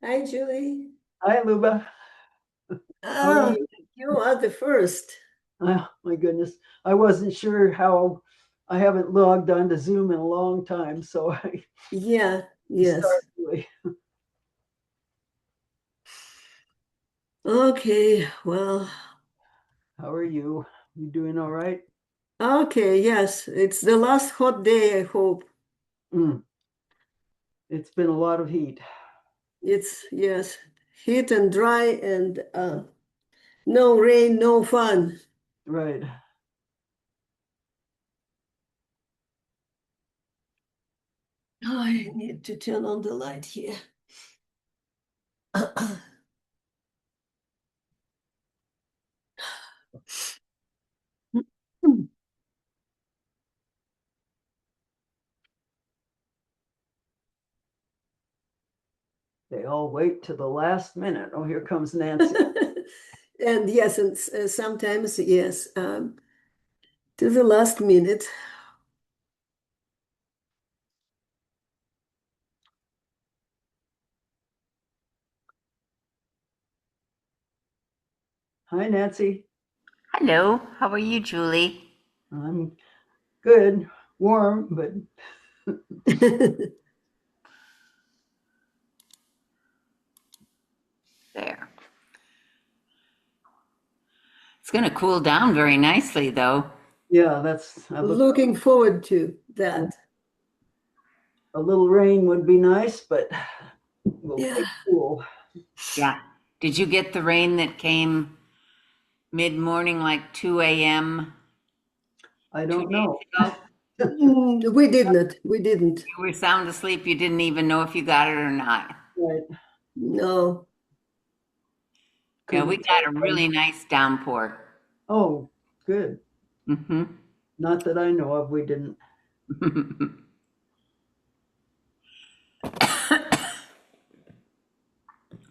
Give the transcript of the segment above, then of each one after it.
Hi, Julie. Hi, Luba. How are Oh, you? you are the first. Oh, my goodness. I wasn't sure how. I haven't logged on to Zoom in a long time, so I Yeah, yes. started really. Okay, well, How are you? You doing all right? okay, yes. It's the last hot day, I hope. Mm, it's been a lot of heat. Yes, heat and dry and no rain, no fun. Right. Oh, I need to turn on the light here. They all wait to the last minute. Oh, here comes Nancy. And yes, and sometimes, yes, to the last minute. Hi, Nancy. Hello, how are you, Julie? I'm good. Warm, but There. It's going to cool down very nicely, though. yeah, I look Looking forward to that. a little rain would be nice, but we'll Yeah. take cool. Yeah. Did you get the rain that came mid-morning, like 2 a.m. I two don't days know. ago? We did not. We didn't. You were sound asleep. You didn't even know if you got it or not. Right. No. Yeah, we Couldn't got tell. a really nice downpour. Oh, good. Hmm. Not that I know of, we didn't.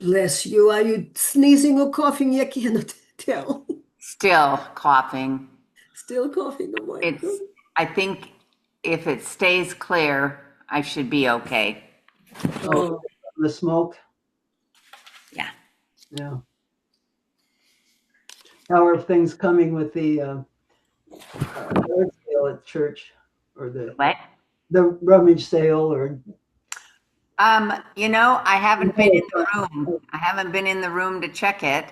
Bless you. Are you sneezing or coughing? I cannot tell. Still coughing. Still coughing. Oh my God. It's, I think if it stays clear, I should be okay. Oh, Oh, the smoke. Yeah. Yeah. How are things coming with the yard sale at church or What? the rummage sale or I haven't been in no, the room. I haven't been in the room to check it.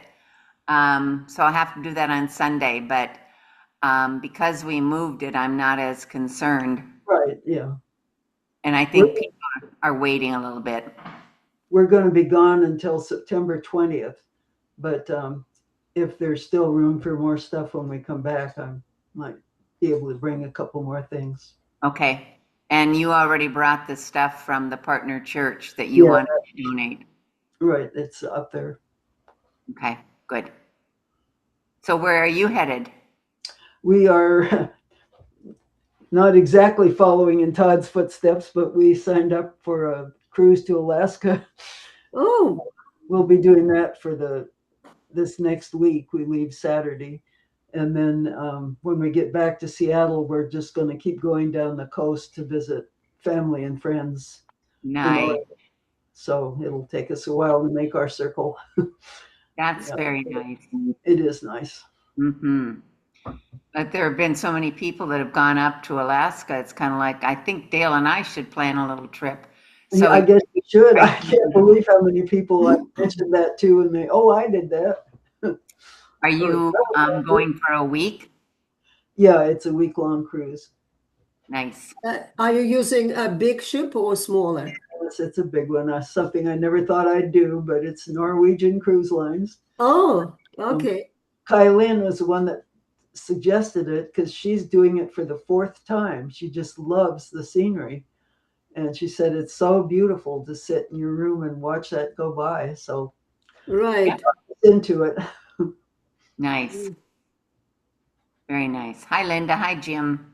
So I'll have to do that on Sunday, but because we moved it, I'm not as concerned. right, yeah. And I We're think people are waiting a little bit. we're going to be gone until September 20th, but if there's still room for more stuff when we come back, I might be able to bring a couple more things. Okay. And you already brought the stuff from the partner church that you Yeah, wanted to donate. right. It's up there. Okay, good. So where are you headed? We are not exactly following in Todd's footsteps, but we signed up for a cruise to Alaska. oh, We'll be doing that for the this next week. We leave Saturday, and then when we get back to Seattle, we're just going to keep going down the coast to visit family and friends in Nice. Oregon. So it'll take us a while to make our circle. That's Yeah, very nice. it is nice. Hmm. But there have been so many people that have gone up to Alaska. It's kind of like, I think Dale and I should plan a little trip. Yeah, So I guess we should. are I can't you, believe how many people I mentioned that to, and they, oh, I did that. are Or you going for a week? yeah, it's a week long cruise. Nice. are you using a big ship or smaller? It's a big one. Something I never thought I'd do, but it's Norwegian Cruise Lines. Oh, Um, okay. Kylie was the one that suggested it because she's doing it for the fourth time. She just loves the scenery. And she said it's so beautiful to sit in your room and watch that go by. So Yeah. Right. into it. Nice. Very nice. Hi, Linda. Hi, Jim.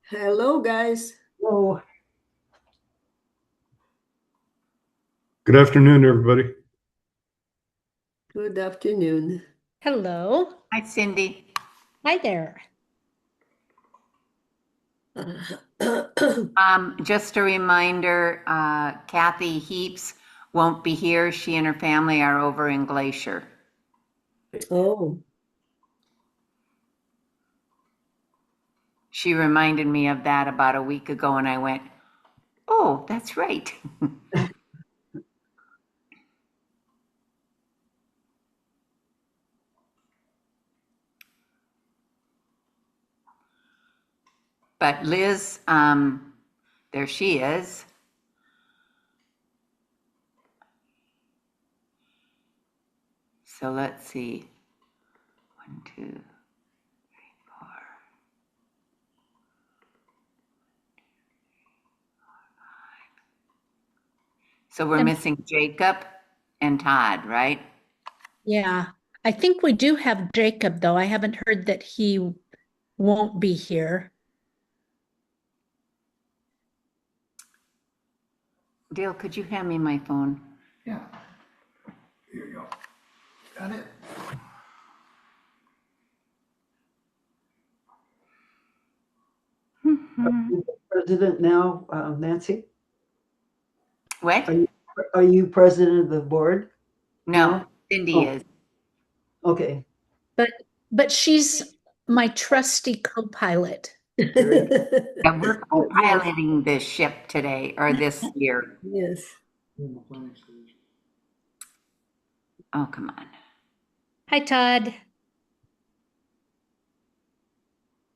Hello, guys. Oh, Good afternoon, everybody. Good afternoon. Hello. Hi, Cindy. Hi there. Just a reminder, Kathy Heaps won't be here. She and her family are over in Glacier. Oh, She reminded me of that about a week ago, and I went, oh, that's right. But Liz, there she is. So let's see. 1, 2, 3, 4. So we're missing Jacob and Todd, right? Yeah, I think we do have Jacob, though. I haven't heard that he won't be here. Dale, could you hand me my phone? Yeah. Here you go. Got it? President now, Nancy? What? Are you president of the board? No, Cindy Oh. is. Okay. But she's my trusty co-pilot. Very Yeah, we're co-piloting this ship today or this year. yes. Oh, come on. Hi, Todd.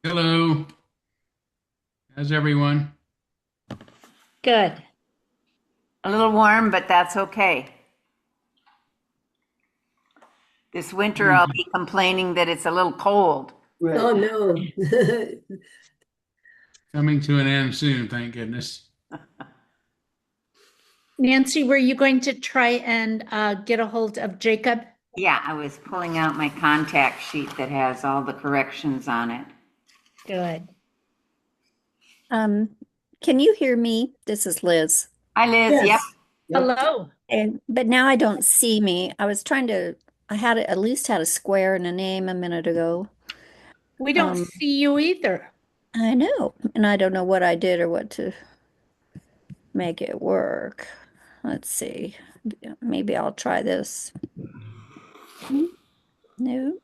Hello. How's everyone? Good. A little warm, but that's okay. This winter, I'll be complaining that it's a little cold. right. Oh, no. Coming to an end soon, thank goodness. Nancy, were you going to try and get a hold of Jacob? Yeah, I was pulling out my contact sheet that has all the corrections on it. Good. Can you hear me? This is Liz. Hi, Liz. Yep. Yes. Hello. But now I don't see me. I had at least had a square and a name a minute ago. We don't see you either. I know, and I don't know what I did or what to make it work. Let's see. Maybe I'll try this. No.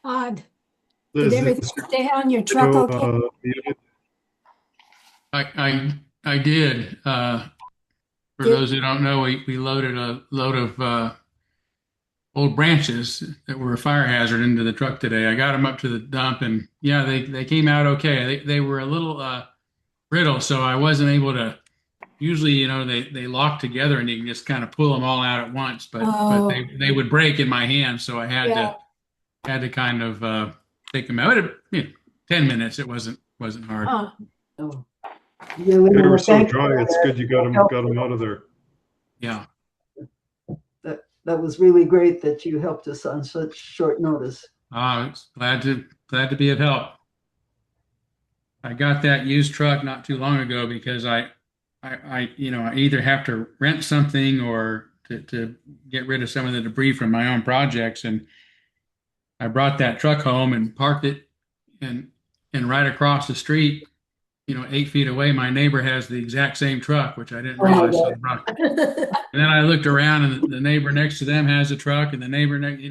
Odd. Liz, Did everything is stay on your truck video, okay? muted? I did. For Did- those who don't know, we loaded a load of old branches that were a fire hazard into the truck today. I got them up to the dump, and yeah, they came out okay. They were a little brittle, so I wasn't able to. Usually, they lock together and you can just kind of pull them all out at once, but Oh. they would break in my hand, so I had Yeah. to kind of take them out. 10 minutes. It wasn't hard. Huh. Oh. They were so dry, it's good you got them out of there. Yeah. That was really great that you helped us on such short notice. Glad to be of help. I got that used truck not too long ago because I either have to rent something or to get rid of some of the debris from my own projects. And I brought that truck home and parked it and right across the street, 8 feet away, my neighbor has the exact same truck, which I didn't realize. So I brought- and then I looked around and the neighbor next to them has a truck and the neighbor next,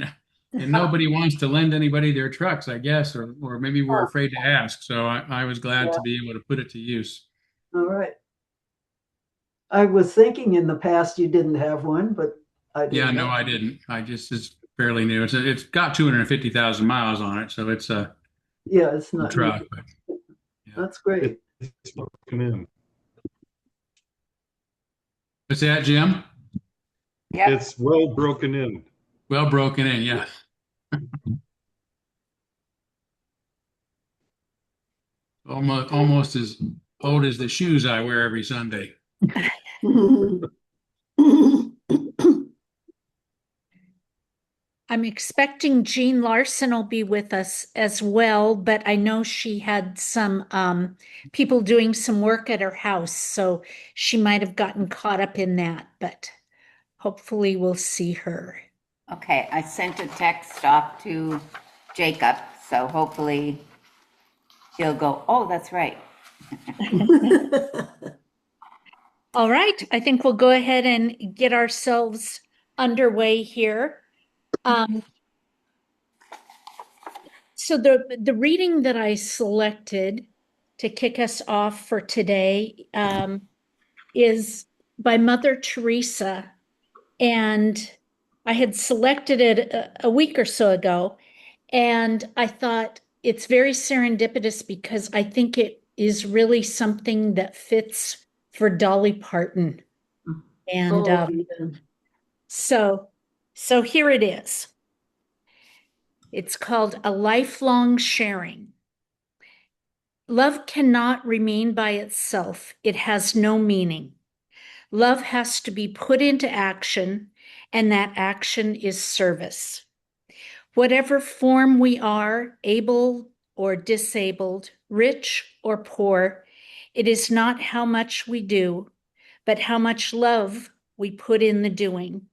and nobody wants to lend anybody their trucks, I guess, or maybe we're afraid to ask. So I was glad to be able to put it to use. All right. I was thinking in the past you didn't have one, but I didn't. Yeah, no, I didn't. It's fairly new. It's got 250,000 miles on it, so it's a Yeah, it's not truck. new. But That's great. It's broken in. what's that, Jim? Yep. It's well broken in. Well broken in, yeah. Almost as old as the shoes I wear every Sunday. I'm expecting Jean Larson will be with us as well, but I know she had some people doing some work at her house, so she might have gotten caught up in that, but hopefully we'll see her. Okay, I sent a text off to Jacob, so hopefully he'll go, oh, that's right. All right, I think we'll go ahead and get ourselves underway here. So the reading that I selected to kick us off for today is by Mother Teresa, and I had selected it a week or so ago, and I thought it's very serendipitous because I think it is really something that fits for Dolly Parton. And Oh, yeah. so here it is. It's called A Lifelong Sharing. Love cannot remain by itself. It has no meaning. Love has to be put into action, and that action is service. Whatever form we are, able or disabled, rich or poor, it is not how much we do, but how much love we put in the doing.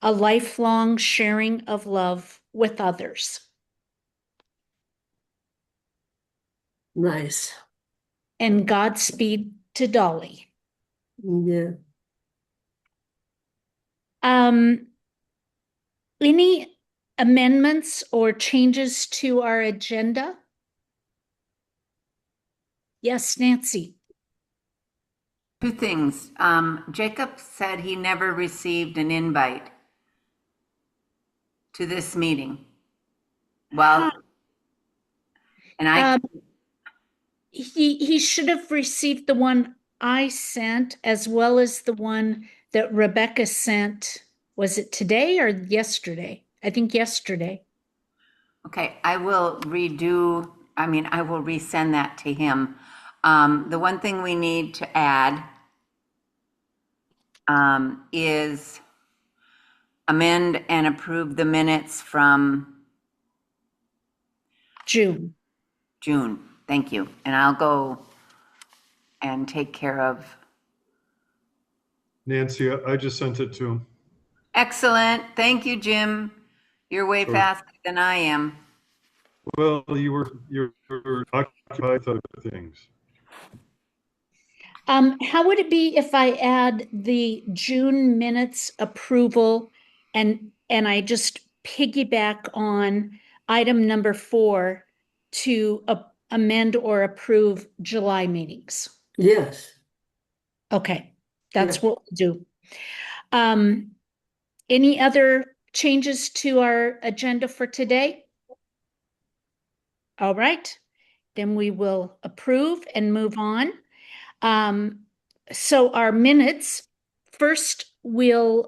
A lifelong sharing of love with others. Nice. And Godspeed to Dolly. Yeah. Any amendments or changes to our agenda? Yes, Nancy. Two things. Jacob said he never received an invite to this meeting. Well, and I, He should have received the one I sent as well as the one that Rebecca sent. Was it today or yesterday? I think yesterday. okay, I will resend that to him. The one thing we need to add is amend and approve the minutes from June. June. Thank you. And I'll go and take care of. Nancy, I just sent it to him. Excellent. Thank you, Jim. You're way Sure. faster than I am. Well, you're occupied with other things. How would it be if I add the June minutes approval and I just piggyback on item number 4 to amend or approve July meetings? Yes. Okay, that's Yeah. what we'll do. Any other changes to our agenda for today? All right, then we will approve and move on. So our minutes, first we'll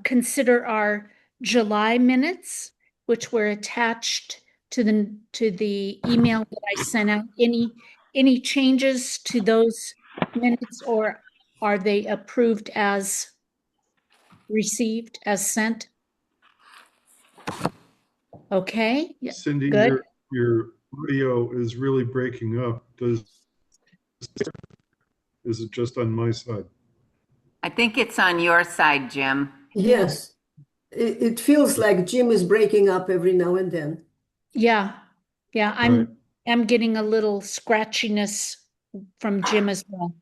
consider our July minutes, which were attached to the email that I sent out. Any changes to those minutes, or are they approved as received, as sent? Okay, yeah, Cindy, good. your audio is really breaking up. Is it just on my side? I think it's on your side, Jim. Yes. It feels like Jim is breaking up every now and then. Yeah, yeah, Right. I'm getting a little scratchiness from Jim as well.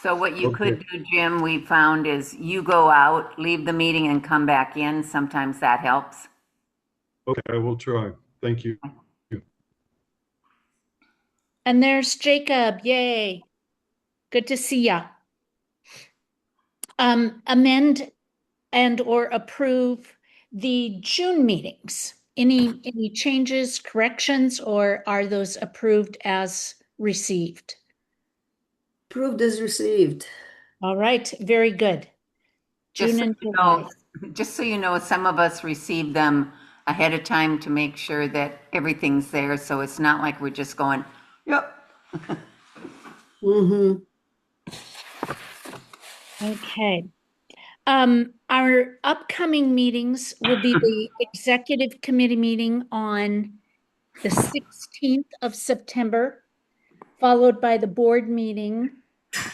So what you Okay. could do, Jim, we found is you go out, leave the meeting and come back in. Sometimes that helps. Okay, I will try. Thank you. And there's Jacob. Yay. Good to see ya. Amend and or approve the June meetings. Any changes, corrections, or are those approved as received? Approved as received. All right, very good. June and July. Just so you know, some of us receive them ahead of time to make sure that everything's there. So it's not like we're just going, yep. Mm-hmm. Okay. Our upcoming meetings will be the executive committee meeting on the 16th of September, followed by the board meeting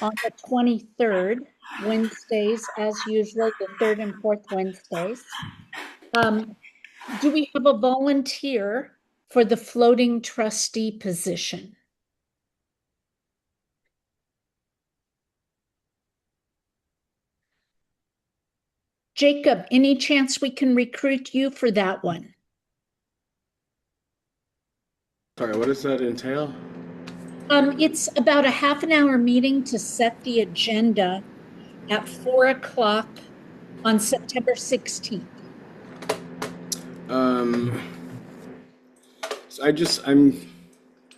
on the 23rd, Wednesdays, as usual, the third and fourth Wednesdays. Do we have a volunteer for the floating trustee position. Jacob, any chance we can recruit you for that one? Sorry, what does that entail? It's about a half an hour meeting to set the agenda at 4 o'clock on September 16th. So I'm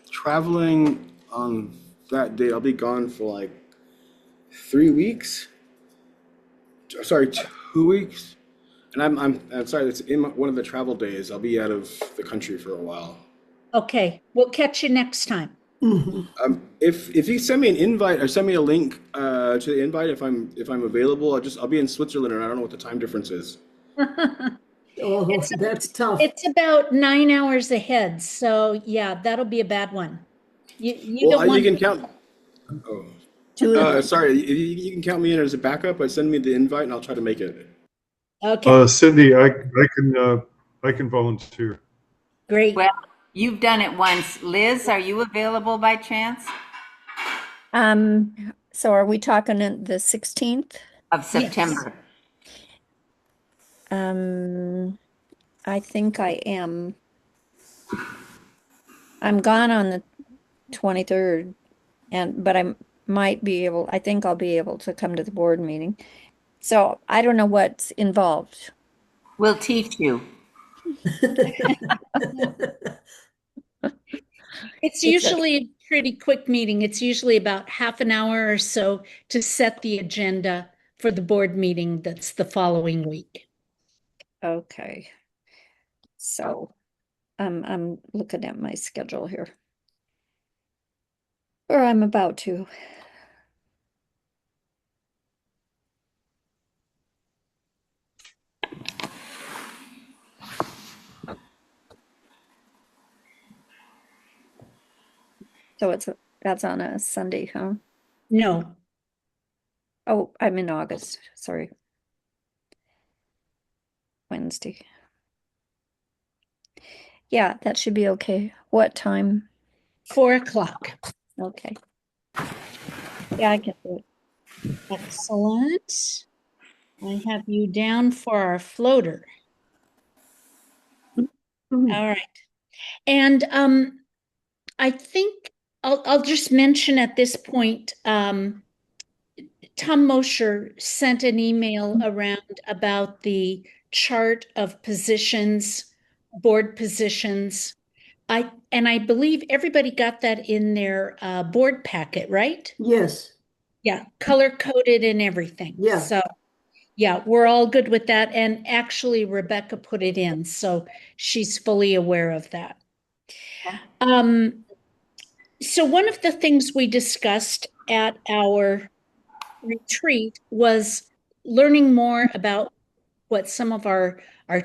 traveling on that day. I'll be gone for like 3 weeks. Sorry, 2 weeks. And I'm sorry, it's in one of the travel days. I'll be out of the country for a while. Okay, we'll catch you next time. If you send me an invite or send me a link to the invite, if I'm available, I'll be in Switzerland and I don't know what the time difference is. Oh, that's tough. It's about 9 hours ahead, so yeah, that'll be a bad one. You Well, don't want you can count. Oh, sorry. You can count me in as a backup, but send me the invite and I'll try to make it. Okay, Cindy, I can volunteer. great. Well, you've done it once. Liz, are you available by chance? So are we talking the 16th? Of September. I think I am. I'm gone on the 23rd, but I might be able, I think I'll be able to come to the board meeting. So I don't know what's involved. We'll teach you. It's usually a pretty quick meeting. It's usually about half an hour or so to set the agenda for the board meeting that's the following week. Okay. So I'm looking at my schedule here. Or I'm about to. So that's on a Sunday, huh? No, Oh, I'm in August. Sorry. Wednesday. Yeah, that should be okay. What time? 4 o'clock. Okay. Yeah, I can do it. Excellent. I have you down for our floater. All right. And I think I'll just mention at this point, Tom Mosher sent an email around about the chart of positions, board positions. I believe everybody got that in their board packet, right? Yes. Yeah, color coded and everything. Yeah. So yeah, we're all good with that. And actually, Rebecca put it in, so she's fully aware of that. So one of the things we discussed at our retreat was learning more about what some of our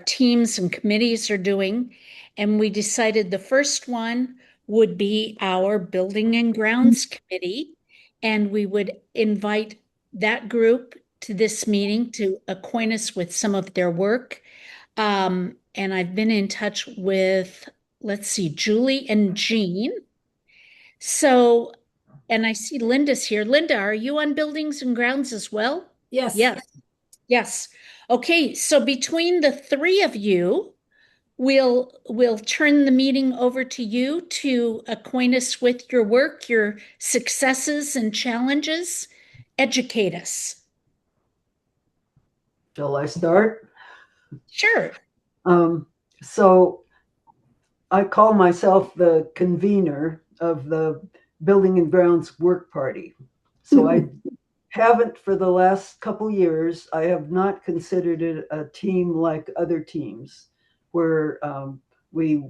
teams and committees are doing. And we decided the first one would be our Building and Grounds Committee. And we would invite that group to this meeting to acquaint us with some of their work. And I've been in touch with, let's see, Julie and Jean. So, and I see Linda's here. Linda, are you on Buildings and Grounds as well? Yes. Yes. Yes. Okay, so between the three of you, we'll turn the meeting over to you to acquaint us with your work, your successes and challenges. Educate us. Shall I start? Sure. So I call myself the convener of the Building and Grounds Work Party. So I haven't for the last couple years. I have not considered it a team like other teams where we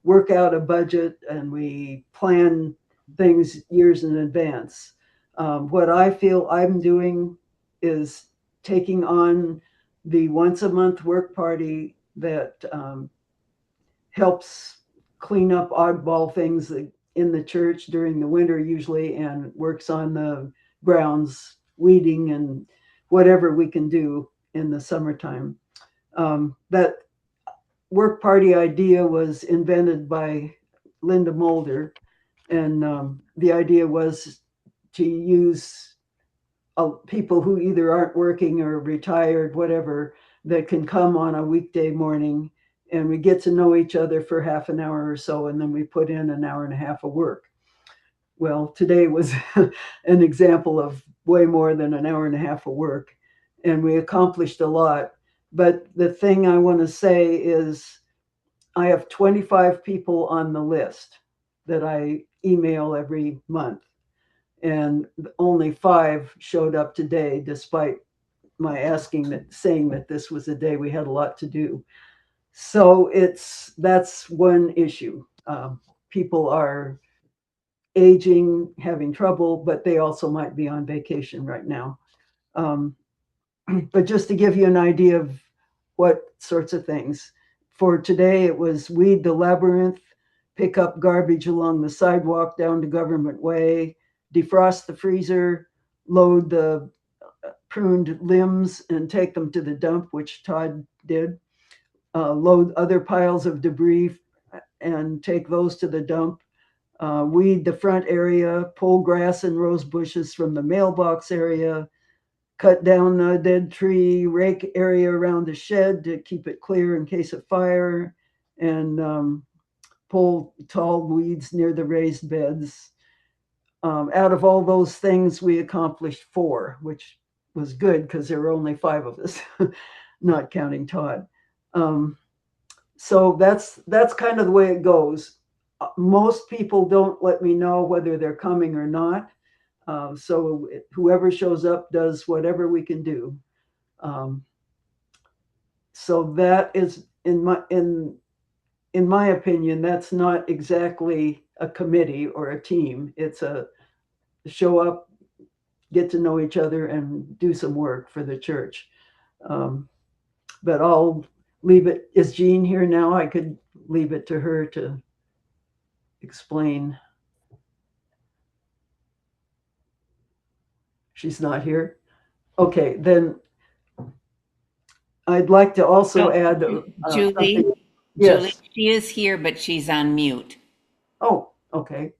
work out a budget and we plan things years in advance. What I feel I'm doing is taking on the once a month work party that helps clean up oddball things in the church during the winter usually, and works on the grounds, weeding and whatever we can do in the summertime. That work party idea was invented by Linda Mulder, and the idea was to use people who either aren't working or retired, whatever, that can come on a weekday morning, and we get to know each other for half an hour or so, and then we put in an hour and a half of work. Well, today was an example of way more than an hour and a half of work, and we accomplished a lot. But the thing I want to say is I have 25 people on the list that I email every month, and only 5 showed up today, despite my saying that this was a day we had a lot to do. So that's one issue. People are aging, having trouble, but they also might be on vacation right now. But just to give you an idea of what sorts of things. For today, it was weed the labyrinth, pick up garbage along the sidewalk down to Government Way, defrost the freezer, load the pruned limbs and take them to the dump, which Todd did, load other piles of debris and take those to the dump, weed the front area, pull grass and rose bushes from the mailbox area, cut down a dead tree, rake area around the shed to keep it clear in case of fire, and pull tall weeds near the raised beds. Out of all those things, we accomplished 4, which was good because there were only 5 of us, not counting Todd. So that's kind of the way it goes. Most people don't let me know whether they're coming or not. So whoever shows up does whatever we can do. So that is, in my opinion, that's not exactly a committee or a team. It's a show up, get to know each other, and do some work for the church. But I'll leave it. Is Jean here now? I could leave it to her to explain. She's not here. Okay, then I'd like to also add Julie, something. Julie, Yes. she is here, but she's on mute. Oh, okay.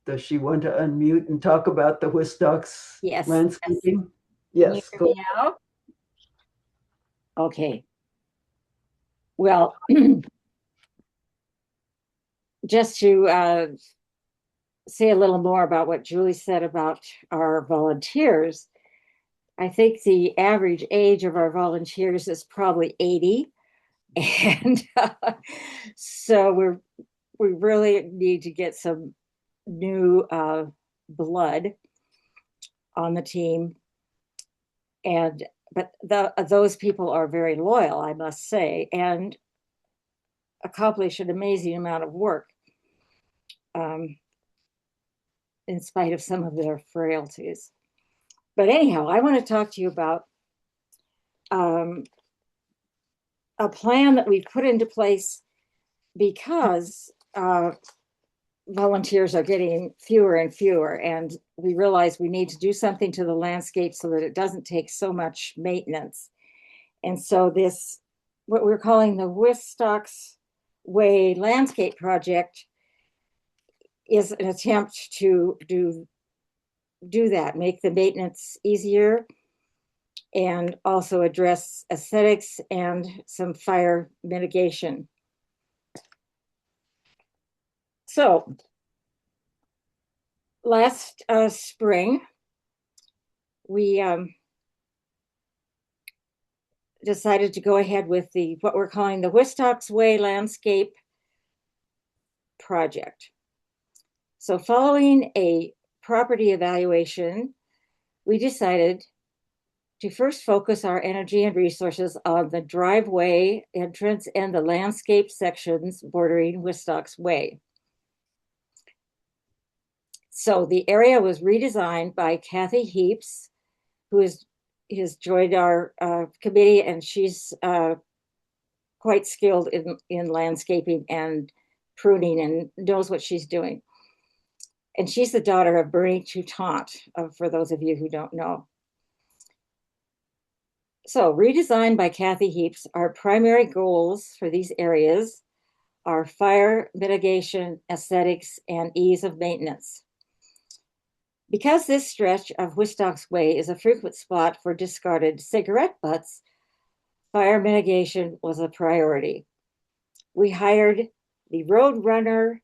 Does she want to unmute and talk about the Whistocks Yes. landscaping? Can you Yes. hear me now? Okay. Well, just to say a little more about what Julie said about our volunteers, I think the average age of our volunteers is probably 80. And so we really need to get some new blood on the team. But those people are very loyal, I must say, and accomplish an amazing amount of work in spite of some of their frailties. But anyhow, I want to talk to you about a plan that we've put into place because volunteers are getting fewer and fewer, and we realize we need to do something to the landscape so that it doesn't take so much maintenance. And so this, what we're calling the Whistocks Way Landscape Project, is an attempt to do that, make the maintenance easier, and also address aesthetics and some fire mitigation. So last spring, we decided to go ahead with what we're calling the Whistocks Way Landscape Project. So following a property evaluation, we decided to first focus our energy and resources on the driveway entrance and the landscape sections bordering Whistocks Way. So the area was redesigned by Kathy Heaps, who has joined our committee, and she's quite skilled in landscaping and pruning and knows what she's doing. And she's the daughter of Bernie Toutant, for those of you who don't know. So redesigned by Kathy Heaps, our primary goals for these areas are fire mitigation, aesthetics, and ease of maintenance. Because this stretch of Wistock's Way is a frequent spot for discarded cigarette butts, fire mitigation was a priority. We hired the Roadrunner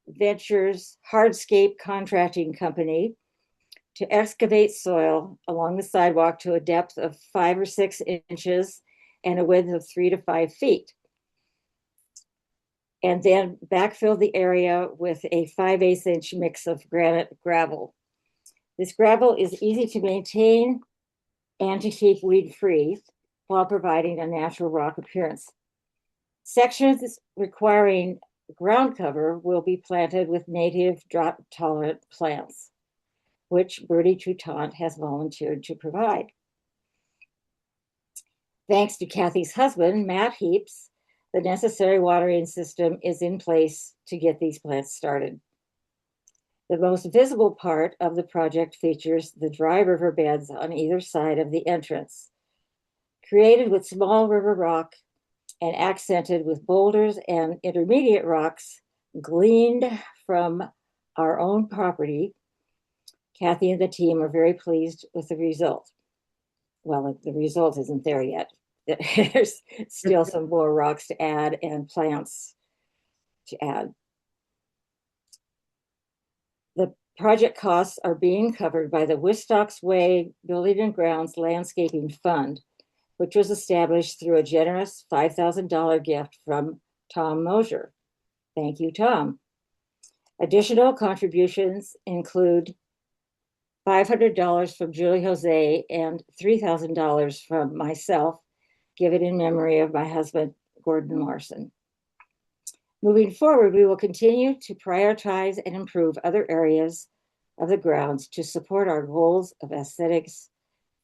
Ventures Hardscape Contracting Company to excavate soil along the sidewalk to a depth of 5 or 6 inches and a width of 3 to 5 feet. And then backfill the area with a 5/8 inch mix of granite gravel. This gravel is easy to maintain and to keep weed free while providing a natural rock appearance. Sections requiring ground cover will be planted with native drought tolerant plants, which Bertie Toutant has volunteered to provide. Thanks to Kathy's husband, Matt Heaps, the necessary watering system is in place to get these plants started. The most visible part of the project features the dry river beds on either side of the entrance. Created with small river rock and accented with boulders and intermediate rocks gleaned from our own property, Kathy and the team are very pleased with the result. Well, the result isn't there yet. There's still some more rocks to add and plants to add. The project costs are being covered by the Wistock's Way Building and Grounds Landscaping Fund, which was established through a generous $5,000 gift from Tom Mosier. Thank you, Tom. Additional contributions include $500 from Julie Jose and $3,000 from myself, given in memory of my husband, Gordon Larson. Moving forward, we will continue to prioritize and improve other areas of the grounds to support our goals of aesthetics,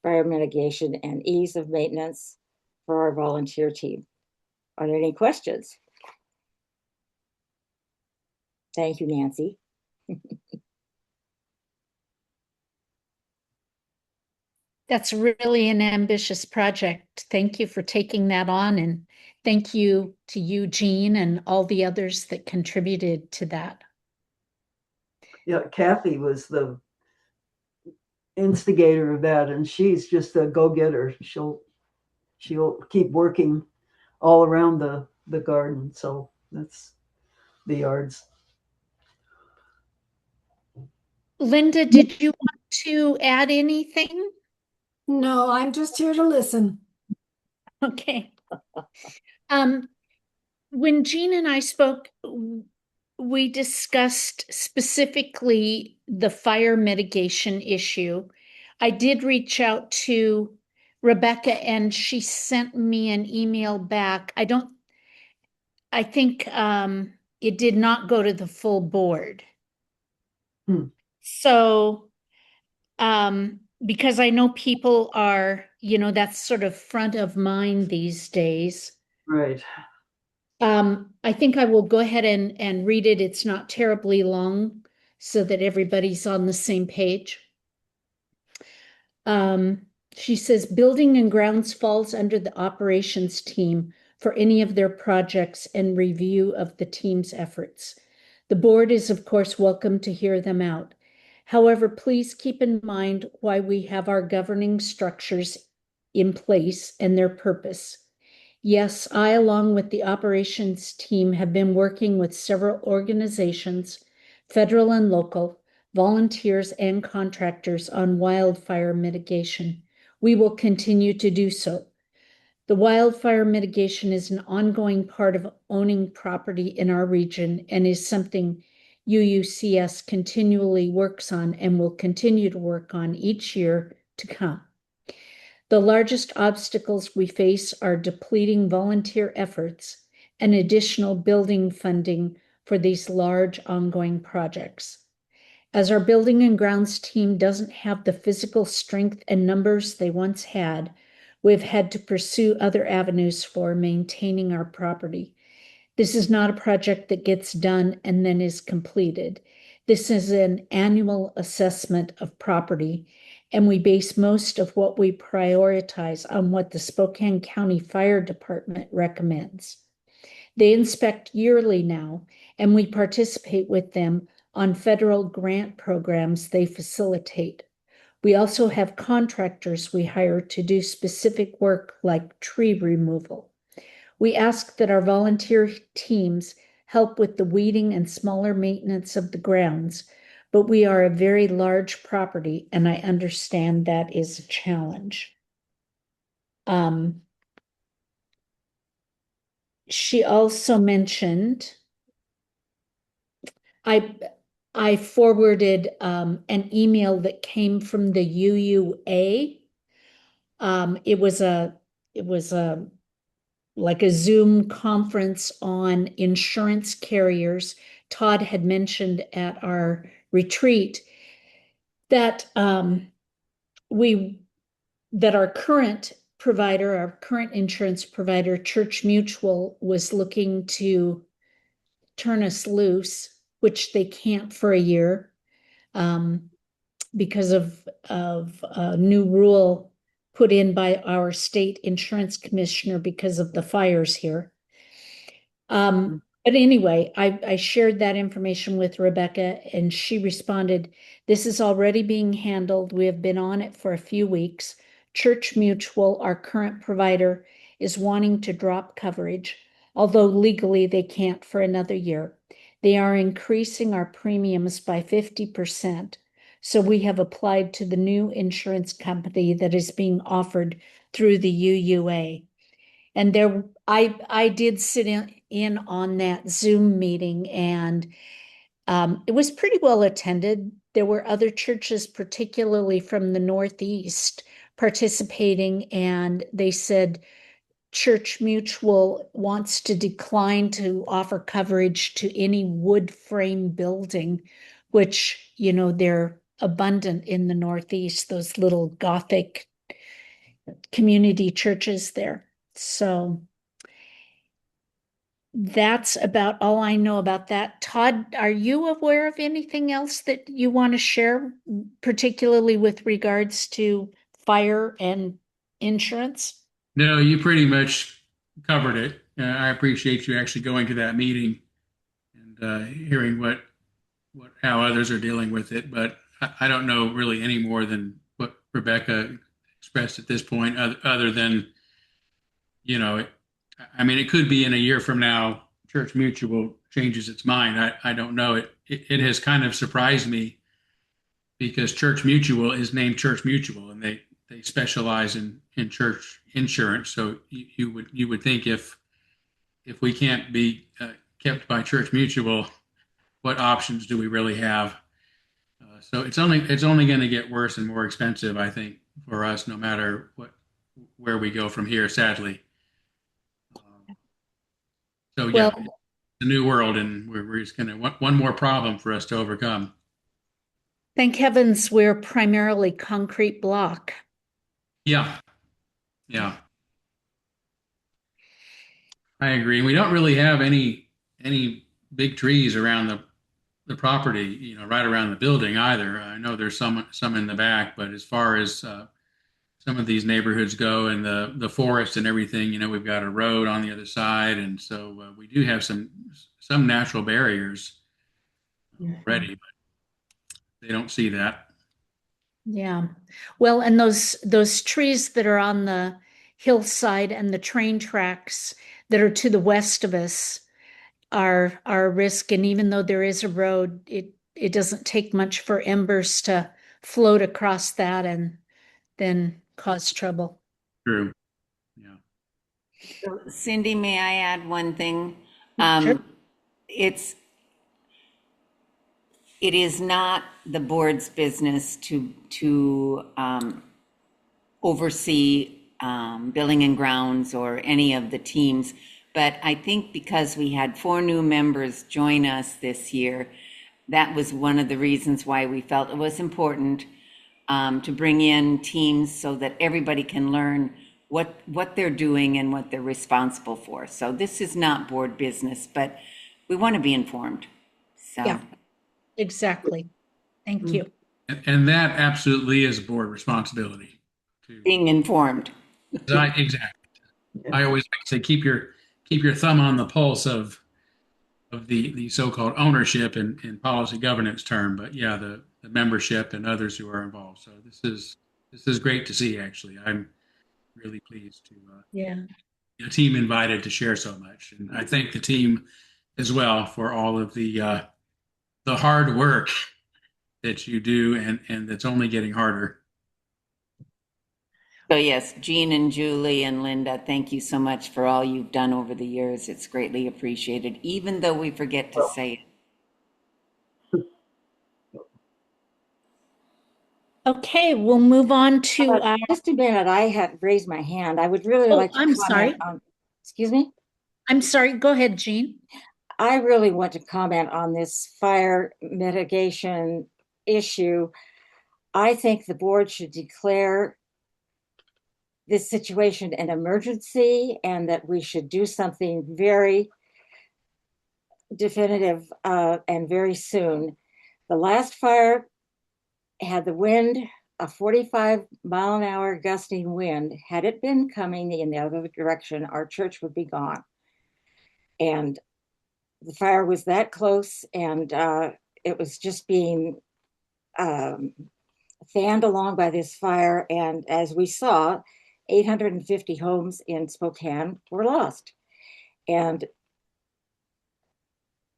fire mitigation, and ease of maintenance for our volunteer team. Are there any questions? Thank you, Nancy. That's really an ambitious project. Thank you for taking that on, and thank you to Eugene and all the others that contributed to that. Yeah, Kathy was the instigator of that, and she's just a go-getter. She'll keep working all around the garden. So that's the yards. Linda, did you want to add anything? No, I'm just here to listen. Okay. When Jean and I spoke, we discussed specifically the fire mitigation issue. I did reach out to Rebecca and she sent me an email back. I think it did not go to the full board. So, because I know people are, that's sort of front of mind these days. Right. I think I will go ahead and read it. It's not terribly long so that everybody's on the same page. She says, Building and Grounds falls under the operations team for any of their projects and review of the team's efforts. The board is, of course, welcome to hear them out. However, please keep in mind why we have our governing structures in place and their purpose. Yes, I, along with the operations team, have been working with several organizations, federal and local, volunteers and contractors on wildfire mitigation. We will continue to do so. The wildfire mitigation is an ongoing part of owning property in our region and is something UUCS continually works on and will continue to work on each year to come. The largest obstacles we face are depleting volunteer efforts and additional building funding for these large ongoing projects. As our building and grounds team doesn't have the physical strength and numbers they once had, we've had to pursue other avenues for maintaining our property. This is not a project that gets done and then is completed. This is an annual assessment of property, and we base most of what we prioritize on what the Spokane County Fire Department recommends. They inspect yearly now, and we participate with them on federal grant programs they facilitate. We also have contractors we hire to do specific work like tree removal. We ask that our volunteer teams help with the weeding and smaller maintenance of the grounds, but we are a very large property, and I understand that is a challenge. She also mentioned, I forwarded an email that came from the UUA. It was like a Zoom conference on insurance carriers. Todd had mentioned at our retreat that our current provider, our current insurance provider, Church Mutual, was looking to turn us loose, which they can't for a year because of a new rule put in by our state insurance commissioner because of the fires here. But anyway, I shared that information with Rebecca, and she responded, "This is already being handled. We have been on it for a few weeks. Church Mutual, our current provider, is wanting to drop coverage, although legally they can't for another year. They are increasing our premiums by 50%. So we have applied to the new insurance company that is being offered through the UUA." And I did sit in on that Zoom meeting, and it was pretty well attended. There were other churches, particularly from the Northeast, participating, and they said Church Mutual wants to decline to offer coverage to any wood frame building, which, they're abundant in the Northeast, those little Gothic community churches there. So that's about all I know about that. Todd, are you aware of anything else that you want to share, particularly with regards to fire and insurance? No, you pretty much covered it. I appreciate you actually going to that meeting and hearing how others are dealing with it. But I don't know really any more than what Rebecca expressed at this point, other than, it could be in a year from now, Church Mutual changes its mind. I don't know. It has kind of surprised me because Church Mutual is named Church Mutual, and they specialize in church insurance. So you would think if we can't be kept by Church Mutual, what options do we really have? So it's only going to get worse and more expensive, I think, for us, no matter where we go from here. Sadly. So yeah, it's a new world, and we're just going to one more problem for us to overcome. Thank heavens we're primarily concrete block. Yeah. I agree. And we don't really have any big trees around the property, right around the building either. I know there's some in the back, but as far as some of these neighborhoods go and the forest and everything, we've got a road on the other side, and so we do have some natural barriers already, but they don't see that. Yeah. Well, and those trees that are on the hillside and the train tracks that are to the west of us are a risk. And even though there is a road, it doesn't take much for embers to float across that and then cause trouble. True. Yeah. So, Cindy, may I add one thing? Sure. It is not the board's business to oversee building and grounds or any of the teams. But I think because we had 4 new members join us this year, that was one of the reasons why we felt it was important to bring in teams so that everybody can learn what they're doing and what they're responsible for. So this is not board business, but we want to be informed. So. Yeah, exactly. Thank you. And that absolutely is board responsibility to, Being informed. exactly. I always like to say, keep your thumb on the pulse of the so-called ownership in policy governance term, but yeah, the membership and others who are involved. So this is great to see. Actually, I'm really pleased to Yeah. be a team invited to share so much, and I thank the team as well for all of the hard work that you do, and that's only getting harder. So yes, Jean and Julie and Linda, thank you so much for all you've done over the years. It's greatly appreciated, even though we forget to say it. Okay, we'll move on to Just a minute, I had raised my hand. I would really oh, like to I'm comment sorry. on, excuse me? I'm sorry. Go ahead, Jean. I really want to comment on this fire mitigation issue. I think the board should declare this situation an emergency and that we should do something very definitive and very soon. The last fire had the wind, a 45-mile-an-hour gusting wind. Had it been coming in the other direction, our church would be gone. And the fire was that close, and it was just being um, fanned along by this fire. And as we saw, 850 homes in Spokane were lost. And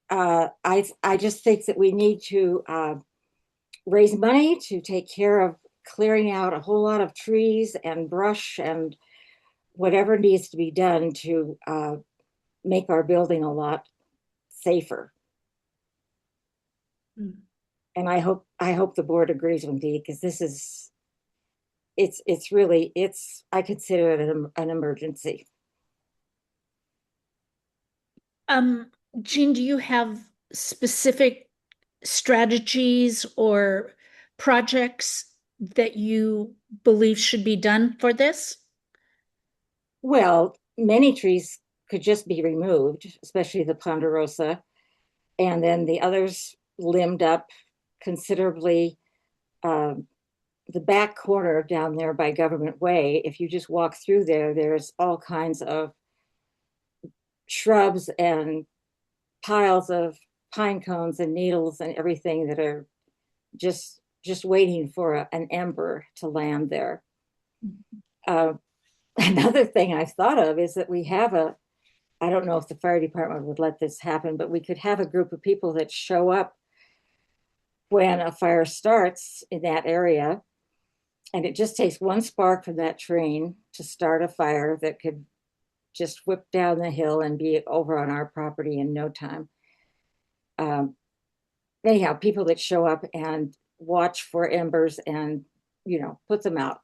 I just think that we need to raise money to take care of clearing out a whole lot of trees and brush and whatever needs to be done to make our building a lot safer. And I hope the board agrees with me, because this is it's really I consider it an emergency. Jean, do you have specific strategies or projects that you believe should be done for this? Well, many trees could just be removed, especially the ponderosa, and then the others limbed up considerably. The back corner down there by Government Way, if you just walk through there, there's all kinds of shrubs and piles of pine cones and needles and everything that are just waiting for an ember to land there. Another thing I've thought of is that we have I don't know if the fire department would let this happen, but we could have a group of people that show up when a fire starts in that area. And it just takes one spark from that train to start a fire that could just whip down the hill and be over on our property in no time. Anyhow, people that show up and watch for embers and, put them out.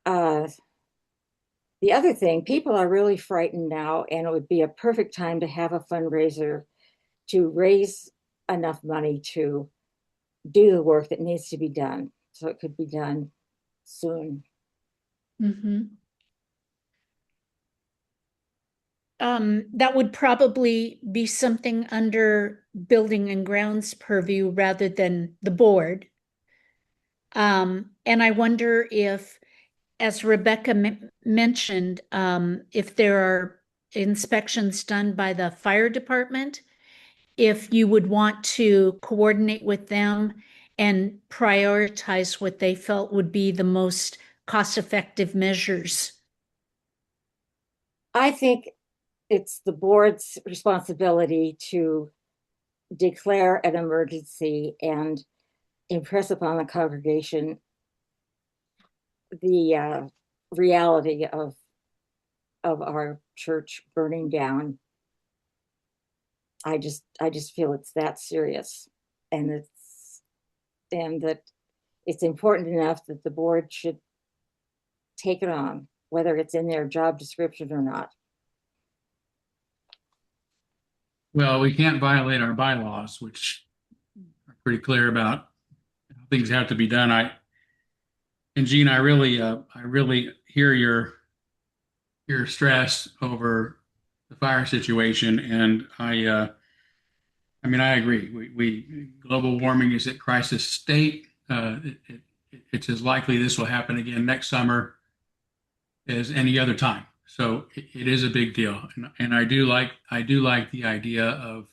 The other thing, people are really frightened now, and it would be a perfect time to have a fundraiser to raise enough money to do the work that needs to be done, so it could be done soon. That would probably be something under building and grounds purview rather than the board. And I wonder if, as Rebecca mentioned, if there are inspections done by the fire department, if you would want to coordinate with them and prioritize what they felt would be the most cost-effective measures. I think it's the board's responsibility to declare an emergency and impress upon the congregation the reality of our church burning down. I just feel it's that serious, and that it's important enough that the board should take it on, whether it's in their job description or not. Well, we can't violate our bylaws, which are pretty clear about how things have to be done. And Gene, I really hear your stress over the fire situation, and I mean, I agree. Global warming is at crisis state. It's as likely this will happen again next summer as any other time. So it is a big deal, and I do like the idea of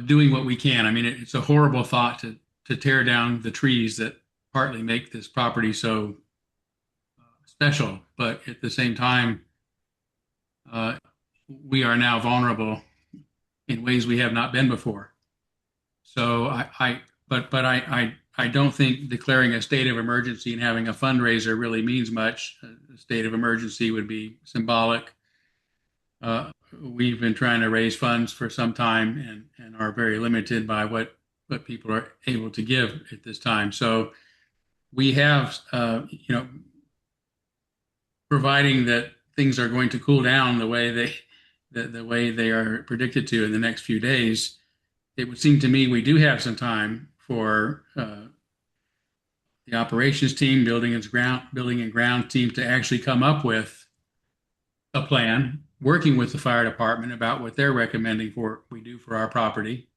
doing what we can. I mean, it's a horrible thought to tear down the trees that partly make this property so special, but at the same time, uh, we are now vulnerable in ways we have not been before. So I don't think declaring a state of emergency and having a fundraiser really means much. A state of emergency would be symbolic. We've been trying to raise funds for some time and are very limited by what people are able to give at this time. So we have, providing that things are going to cool down the way they are predicted to in the next few days, it would seem to me we do have some time for the operations team, building and ground team to actually come up with a plan, working with the fire department about what they're recommending for we do for our property.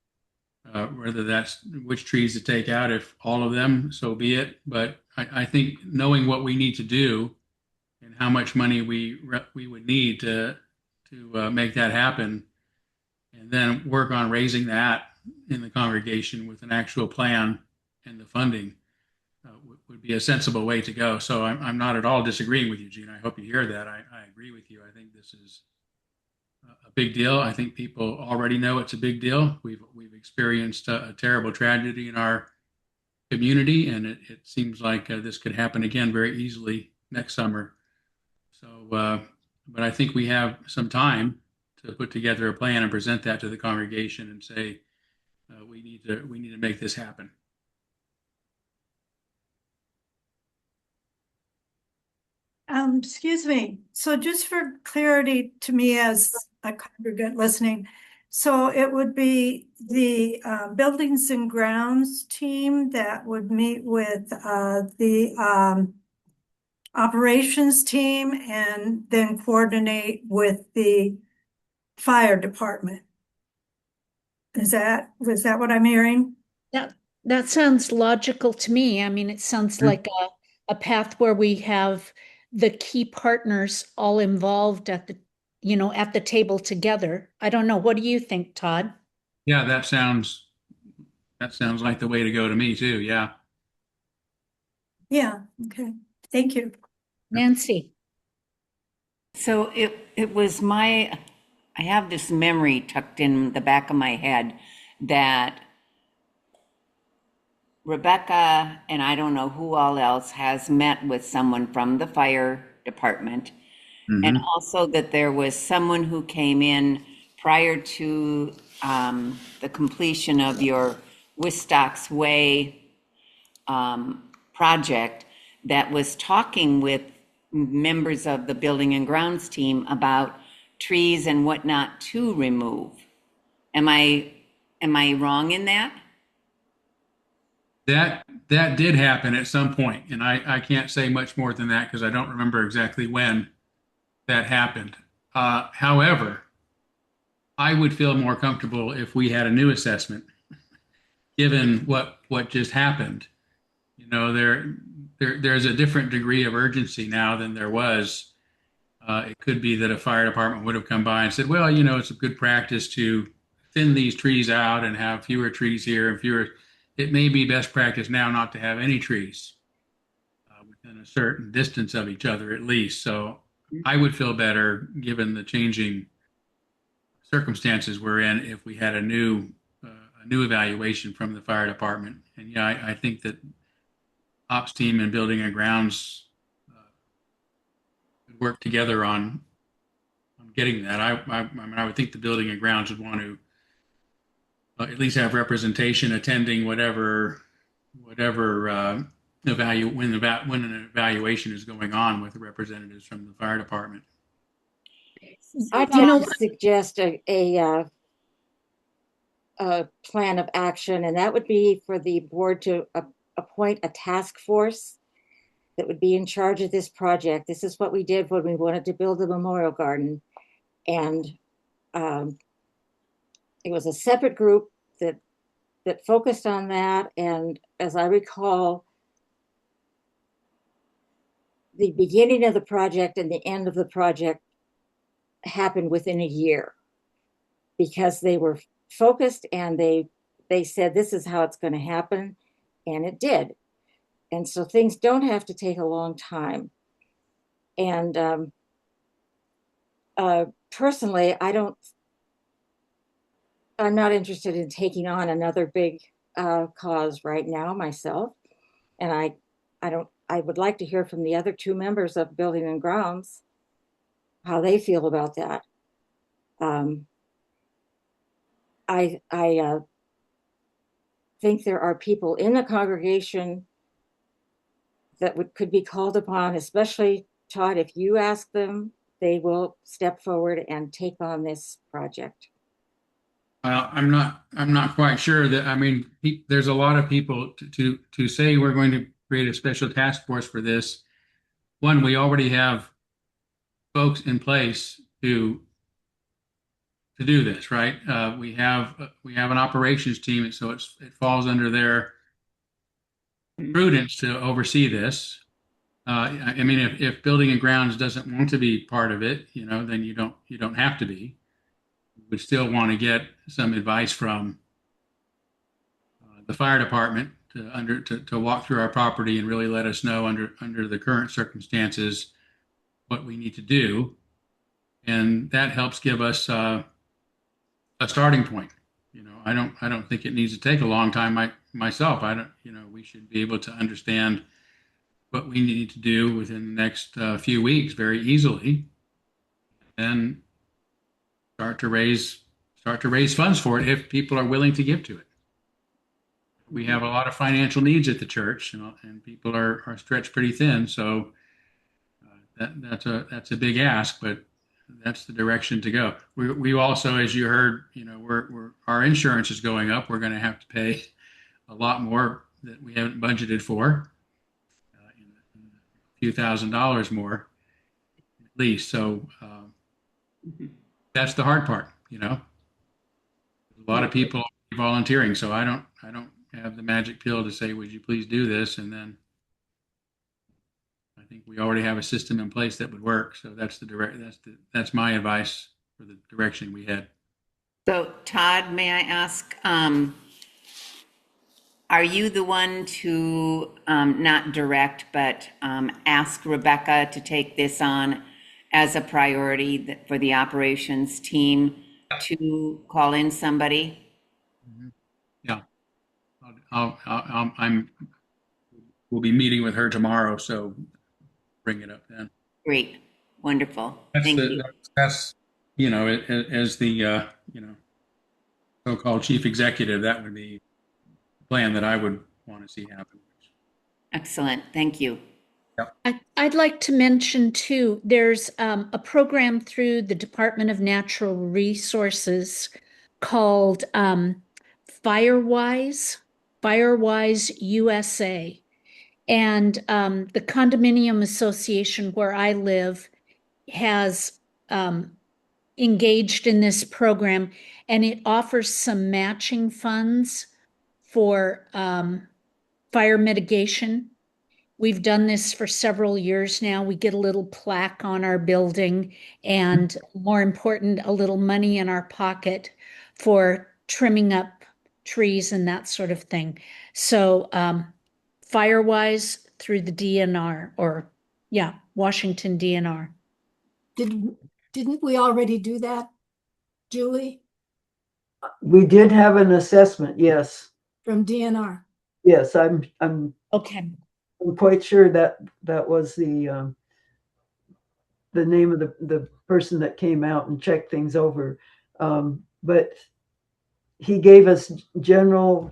Whether that's which trees to take out, if all of them, so be it. But I think knowing what we need to do and how much money we would need to make that happen, and then work on raising that in the congregation with an actual plan and the funding would be a sensible way to go. So I'm not at all disagreeing with you, Gene. I hope you hear that. I agree with you. I think this is a big deal. I think people already know it's a big deal. We've experienced a terrible tragedy in our community, and it seems like this could happen again very easily next summer. So, but I think we have some time to put together a plan and present that to the congregation and say we need to make this happen. Excuse me. So just for clarity to me as a congregant listening, so it would be the buildings and grounds team that would meet with the operations team and then coordinate with the fire department. Was that what I'm hearing? That sounds logical to me. I mean, it sounds like a path where we have the key partners all involved at the table together. I don't know. What do you think, Todd? Yeah, that sounds like the way to go to me too. Yeah. Yeah. Okay. Thank you. Nancy. So it was I have this memory tucked in the back of my head that Rebecca and I don't know who all else has met with someone from the fire department. And also that there was someone who came in prior to the completion of your Wistocks Way project that was talking with members of the building and grounds team about trees and whatnot to remove. Am I wrong in that? That did happen at some point, and I can't say much more than that because I don't remember exactly when that happened. However, I would feel more comfortable if we had a new assessment, given what just happened. You know, there's a different degree of urgency now than there was. It could be that a fire department would have come by and said, well, it's a good practice to thin these trees out and have fewer trees here and fewer. It may be best practice now not to have any trees within a certain distance of each other, at least. So I would feel better, given the changing circumstances we're in, if we had a new evaluation from the fire department. And yeah, I think that ops team and building and grounds could work together on getting that. I mean, I would think the building and grounds would want to at least have representation attending whatever when an evaluation is going on with the representatives from the fire department. I'd like to suggest a plan of action, and that would be for the board to appoint a task force that would be in charge of this project. This is what we did when we wanted to build the memorial garden. And it was a separate group that focused on that. And as I recall, the beginning of the project and the end of the project happened within a year because they were focused and they said this is how it's going to happen, and it did. And so things don't have to take a long time. And personally, I'm not interested in taking on another big cause right now myself. And I would like to hear from the other two members of Building and Grounds how they feel about that. I think there are people in the congregation that could be called upon, especially Todd, if you ask them, they will step forward and take on this project. I'm not quite sure that, I mean, there's a lot of people to say we're going to create a special task force for this. One, we already have folks in place to do this, right? We have an operations team, so it falls under their prudence to oversee this. I mean, if Building and Grounds doesn't want to be part of it, then you don't have to be. We still want to get some advice from the fire department to walk through our property and really let us know under the current circumstances what we need to do, and that helps give us a starting point. I don't think it needs to take a long time. Myself, I don't. We should be able to understand what we need to do within the next few weeks very easily, and start to raise funds for it if people are willing to give to it. We have a lot of financial needs at the church, and people are stretched pretty thin. So that's a big ask, but that's the direction to go. We also, as you heard, our insurance is going up. We're going to have to pay a lot more that we haven't budgeted for, a few $1,000s more at least. So that's the hard part. A lot of people are volunteering, so I don't have the magic pill to say, would you please do this? And then I think we already have a system in place that would work. So that's my advice for the direction we head. So Todd, may I ask, are you the one to not direct, but ask Rebecca to take this on as a priority for the operations team to call in somebody? Yeah, we'll be meeting with her tomorrow, so bring it up then. Great, wonderful. That's Thank you. That's as the so-called chief executive, that would be the plan that I would want to see happen. Excellent, thank you. I'd like to mention too, there's a program through the Department of Natural Resources called Firewise USA. And the condominium association where I live has engaged in this program, and it offers some matching funds for fire mitigation. We've done this for several years now. We get a little plaque on our building, and more important, a little money in our pocket for trimming up trees and that sort of thing. So Firewise through the DNR, or Washington DNR. Didn't we already do that, Julie, We did have an assessment, yes. from DNR? Yes, I'm Okay. I'm quite sure that was the name of the person that came out and checked things over. But he gave us general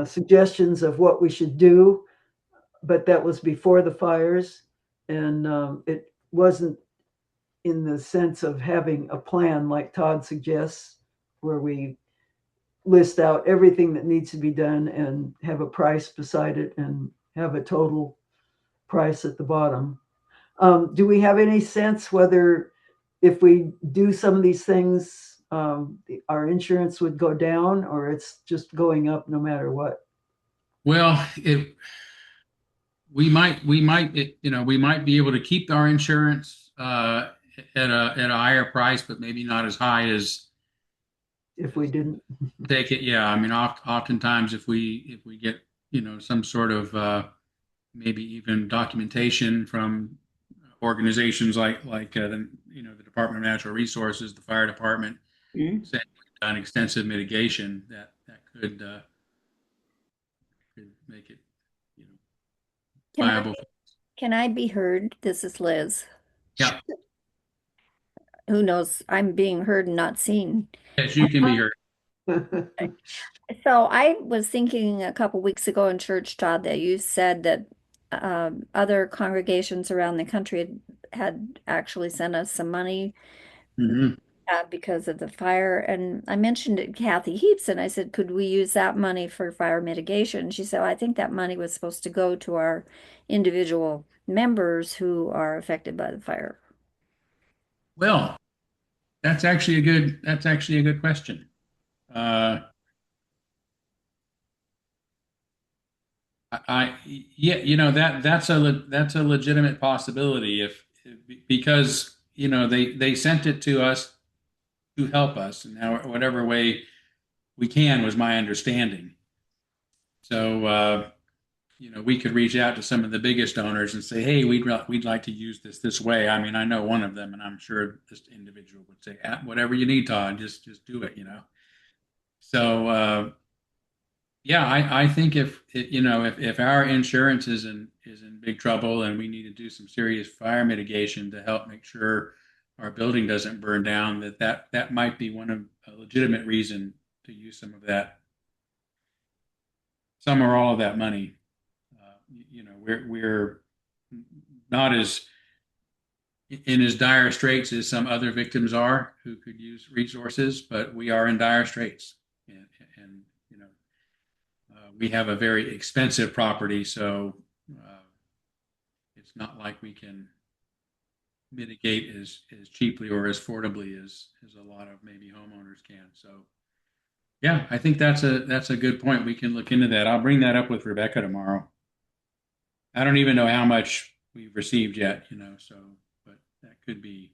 suggestions of what we should do, but that was before the fires, and it wasn't in the sense of having a plan like Todd suggests, where we list out everything that needs to be done and have a price beside it and have a total price at the bottom. Do we have any sense whether if we do some of these things our insurance would go down, or it's just going up no matter what? Well, we might we might be able to keep our insurance at a higher price, but maybe not as high as If we didn't. take it. Yeah, I mean, oftentimes if we get some sort of maybe even documentation from organizations like the Department of Natural Resources, the fire department, Mm. saying we've done extensive mitigation, that could make it Can I, viable. can I be heard? This is Liz. Yeah, Who knows? I'm being heard and not seen. yes, you can be heard. So I was thinking a couple weeks ago in church, Todd, that you said that other congregations around the country had actually sent us some money Mhm. because of the fire. And I mentioned it to Kathy Heaps, and I said, could we use that money for fire mitigation? She said, I think that money was supposed to go to our individual members who are affected by the fire. Well, that's actually a good question. Uh, yeah, that's a legitimate possibility if because they sent it to us to help us in whatever way we can was my understanding. So we could reach out to some of the biggest donors and say, hey, we'd like to use this way. I mean, I know one of them, and I'm sure this individual would say, whatever you need, Todd, just do it. So yeah, I think if our insurance is in big trouble and we need to do some serious fire mitigation to help make sure our building doesn't burn down, that might be one of a legitimate reason to use some or all of that money. We're not as in as dire straits as some other victims are who could use resources, but we are in dire straits, and we have a very expensive property, so it's not like we can mitigate as cheaply or as affordably as a lot of maybe homeowners can. So yeah, I think that's a good point. We can look into that. I'll bring that up with Rebecca tomorrow. I don't even know how much we've received yet, so but that could be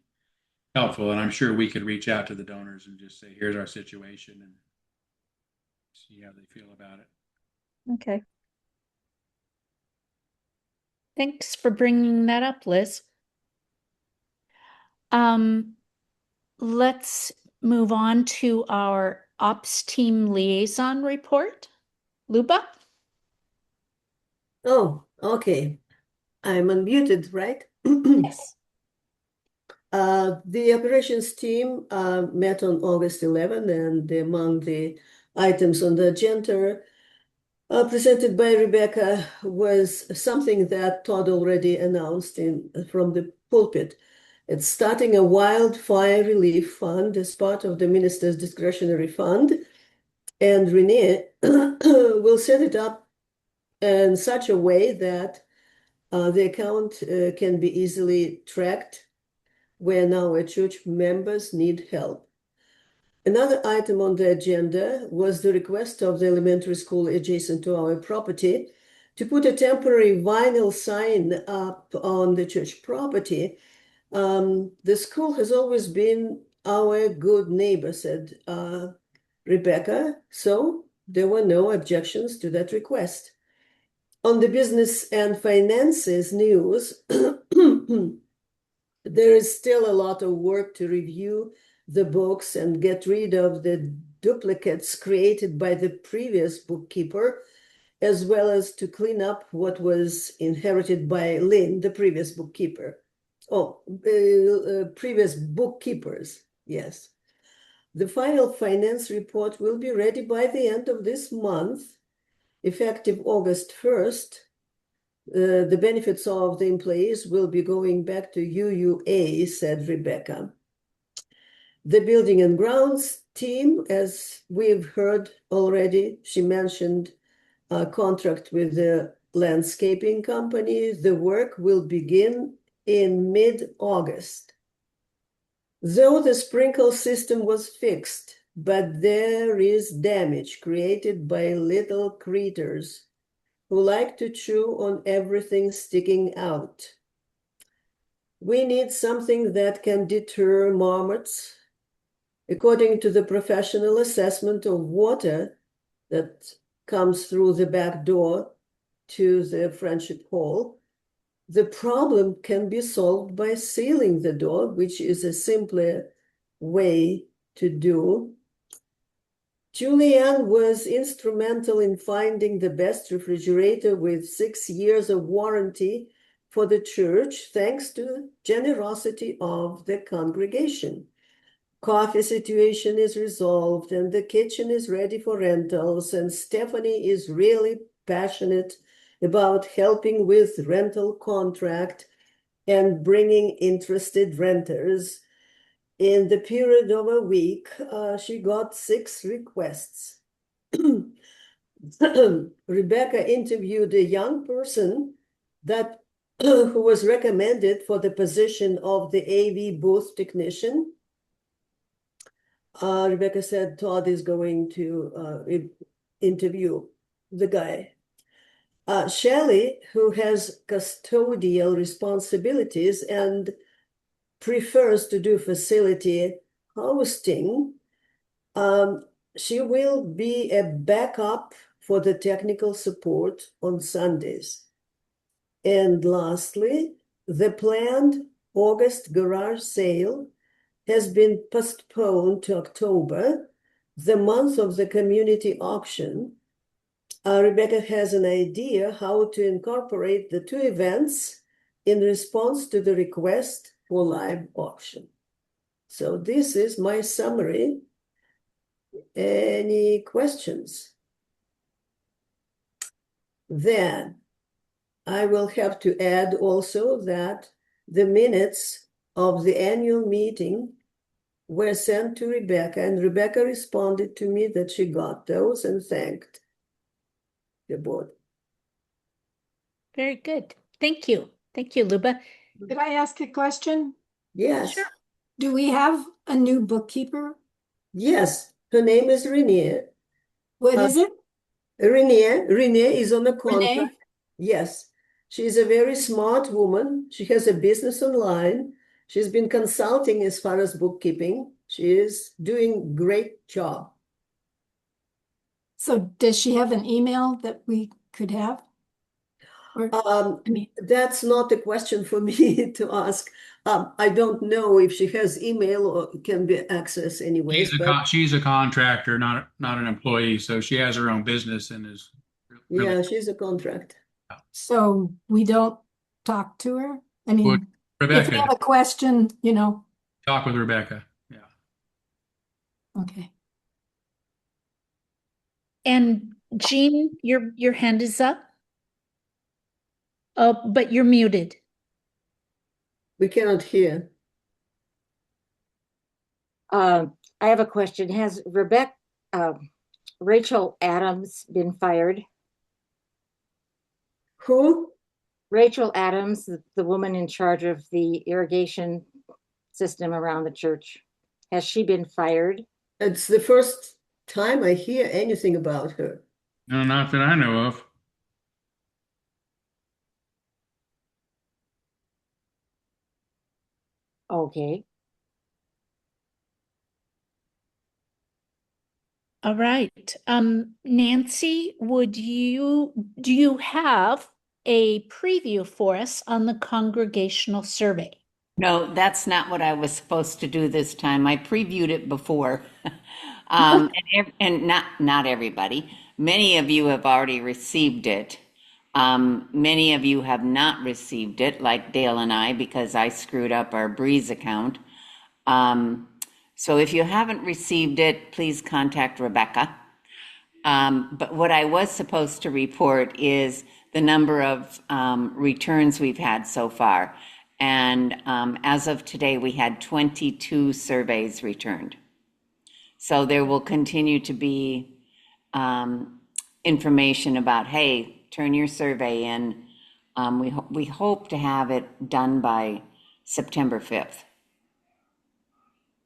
helpful, and I'm sure we could reach out to the donors and just say, here's our situation and see how they feel about it. Okay. Thanks for bringing that up, Liz. Let's move on to our ops team liaison report. Luba? Oh, okay. I'm unmuted, right? Yes. The operations team met on August 11, and among the items on the agenda presented by Rebecca was something that Todd already announced from the pulpit. It's starting a wildfire relief fund as part of the minister's discretionary fund, and Renee will set it up in such a way that the account can be easily tracked when our church members need help. Another item on the agenda was the request of the elementary school adjacent to our property to put a temporary vinyl sign up on the church property. The school has always been our good neighbor, said Rebecca, so there were no objections to that request. On the business and finances news, there is still a lot of work to review the books and get rid of the duplicates created by the previous bookkeeper, as well as to clean up what was inherited by Lynn, the previous bookkeeper. Previous bookkeepers, yes. The final finance report will be ready by the end of this month, effective August 1st. The benefits of the employees will be going back to UUA, said Rebecca. The building and grounds team, as we've heard already, she mentioned a contract with the landscaping company. The work will begin in mid-August. Though the sprinkle system was fixed, but there is damage created by little critters who like to chew on everything sticking out. We need something that can deter marmots. According to the professional assessment of water that comes through the back door to the Friendship Hall, the problem can be solved by sealing the door, which is a simpler way to do. Julianne was instrumental in finding the best refrigerator with 6 years of warranty for the church, thanks to the generosity of the congregation. Coffee situation is resolved and the kitchen is ready for rentals, and Stephanie is really passionate about helping with rental contract and bringing interested renters. In the period of a week, she got 6 requests. Rebecca interviewed a young person that who was recommended for the position of the AV booth technician. Rebecca said Todd is going to interview the guy. Shelley, who has custodial responsibilities and prefers to do facility hosting, she will be a backup for the technical support on Sundays. And lastly, the planned August garage sale has been postponed to October, the month of the community auction. Rebecca has an idea how to incorporate the 2 events in response to the request for live auction. So this is my summary. Any questions? Then I will have to add also that the minutes of the annual meeting were sent to Rebecca, and Rebecca responded to me that she got those and thanked the board. Very good. Thank you. Thank you, Luba. Could I ask a question? Yes. Sure. Do we have a new bookkeeper? Yes. Her name is Renee. What is it? Renee is on the contract. Renee? Yes. She's a very smart woman. She has a business online. She's been consulting as far as bookkeeping. She is doing great job. So does she have an email that we could have? Or, That's not a question for me to ask. I don't know if she has email or can be accessed anyway. She's a contractor, not an employee, so she has her own business and is really, Yeah, she's a contract. so we don't talk to her? I mean, Well, if we Rebecca, have a question, talk with Rebecca. Yeah. okay. And Jean, your hand is up. Oh, but you're muted. We cannot hear. I have a question. Has Rachel Adams been fired? Who? Rachel Adams, the woman in charge of the irrigation system around the church. Has she been fired? It's the first time I hear anything about her. No, not that I know of. Okay. All right. Nancy, do you have a preview for us on the congregational survey? No, that's not what I was supposed to do this time. I previewed it before. And not everybody. Many of you have already received it. Many of you have not received it, like Dale and I, because I screwed up our Breeze account. So if you haven't received it, please contact Rebecca. But what I was supposed to report is the number of returns we've had so far. And as of today, we had 22 surveys returned. So there will continue to be information about, hey, turn your survey in. We hope to have it done by September 5th.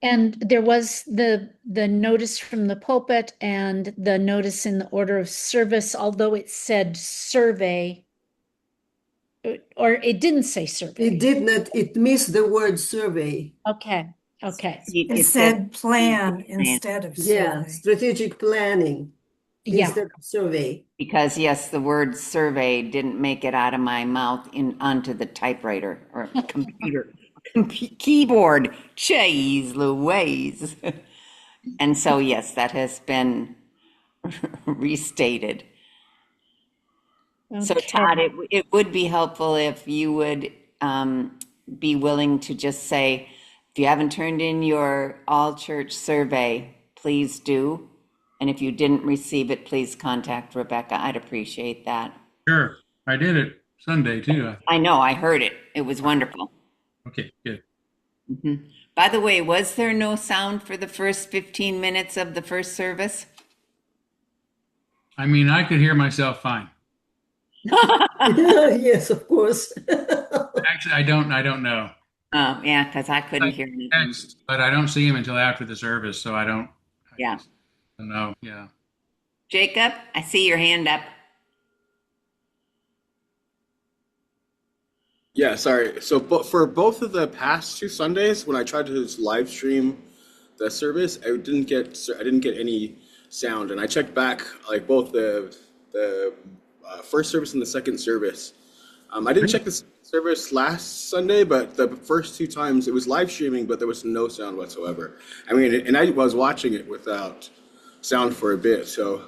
And there was the notice from the pulpit and the notice in the order of service, although it said survey, or it didn't say survey. It did not, it missed the word survey. Okay, okay. It said plan instead of Yeah, survey. strategic planning Yeah. instead of survey. Because yes, the word survey didn't make it out of my mouth onto the typewriter or computer, keyboard. Jeez Louise. And so, yes, that has been restated. So Okay. Todd, it would be helpful if you would be willing to just say, if you haven't turned in your all church survey, please do. And if you didn't receive it, please contact Rebecca. I'd appreciate that. Sure. I did it Sunday too. I know, I heard it. It was wonderful. Okay, good. Mhm. By the way, was there no sound for the first 15 minutes of the first service? I mean, I could hear myself fine. Yes, of course. Actually, I don't know. Oh, yeah, because I couldn't hear anything. Text, but I don't see him until after the service, so I don't Yeah. know. Yeah. Jacob, I see your hand up. Yeah, sorry. So, but for both of the past two Sundays, when I tried to just live stream the service, I didn't get any sound, and I checked back like both the first service and the second service. I didn't check the second service last Sunday, but the first two times it was live streaming, but there was no sound whatsoever. I mean, and I was watching it without sound for a bit, so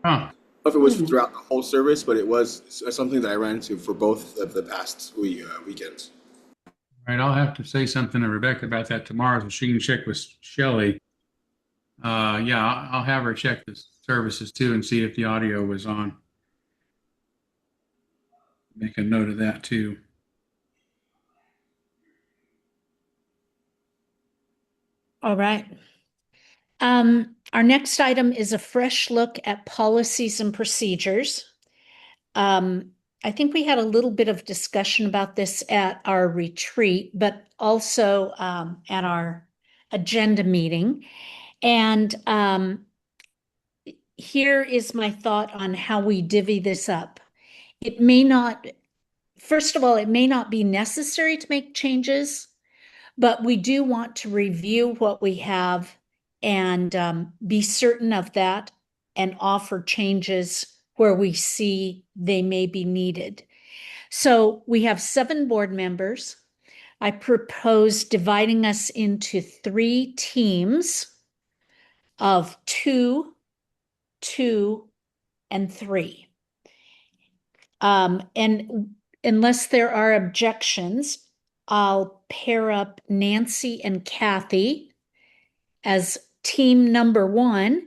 Huh. I don't know if it was throughout the whole service, but it was something that I ran into for both of the past weekends. All right, I'll have to say something to Rebecca about that tomorrow so she can check with Shelley. Yeah, I'll have her check the services too and see if the audio was on. Make a note of that too. All right. Our next item is a fresh look at policies and procedures. I think we had a little bit of discussion about this at our retreat, but also at our agenda meeting. And here is my thought on how we divvy this up. It may not, first of all, it may not be necessary to make changes, but we do want to review what we have and be certain of that and offer changes where we see they may be needed. So we have 7 board members. I propose dividing us into 3 teams of 2, 2, and 3. And unless there are objections, I'll pair up Nancy and Kathy as team number 1,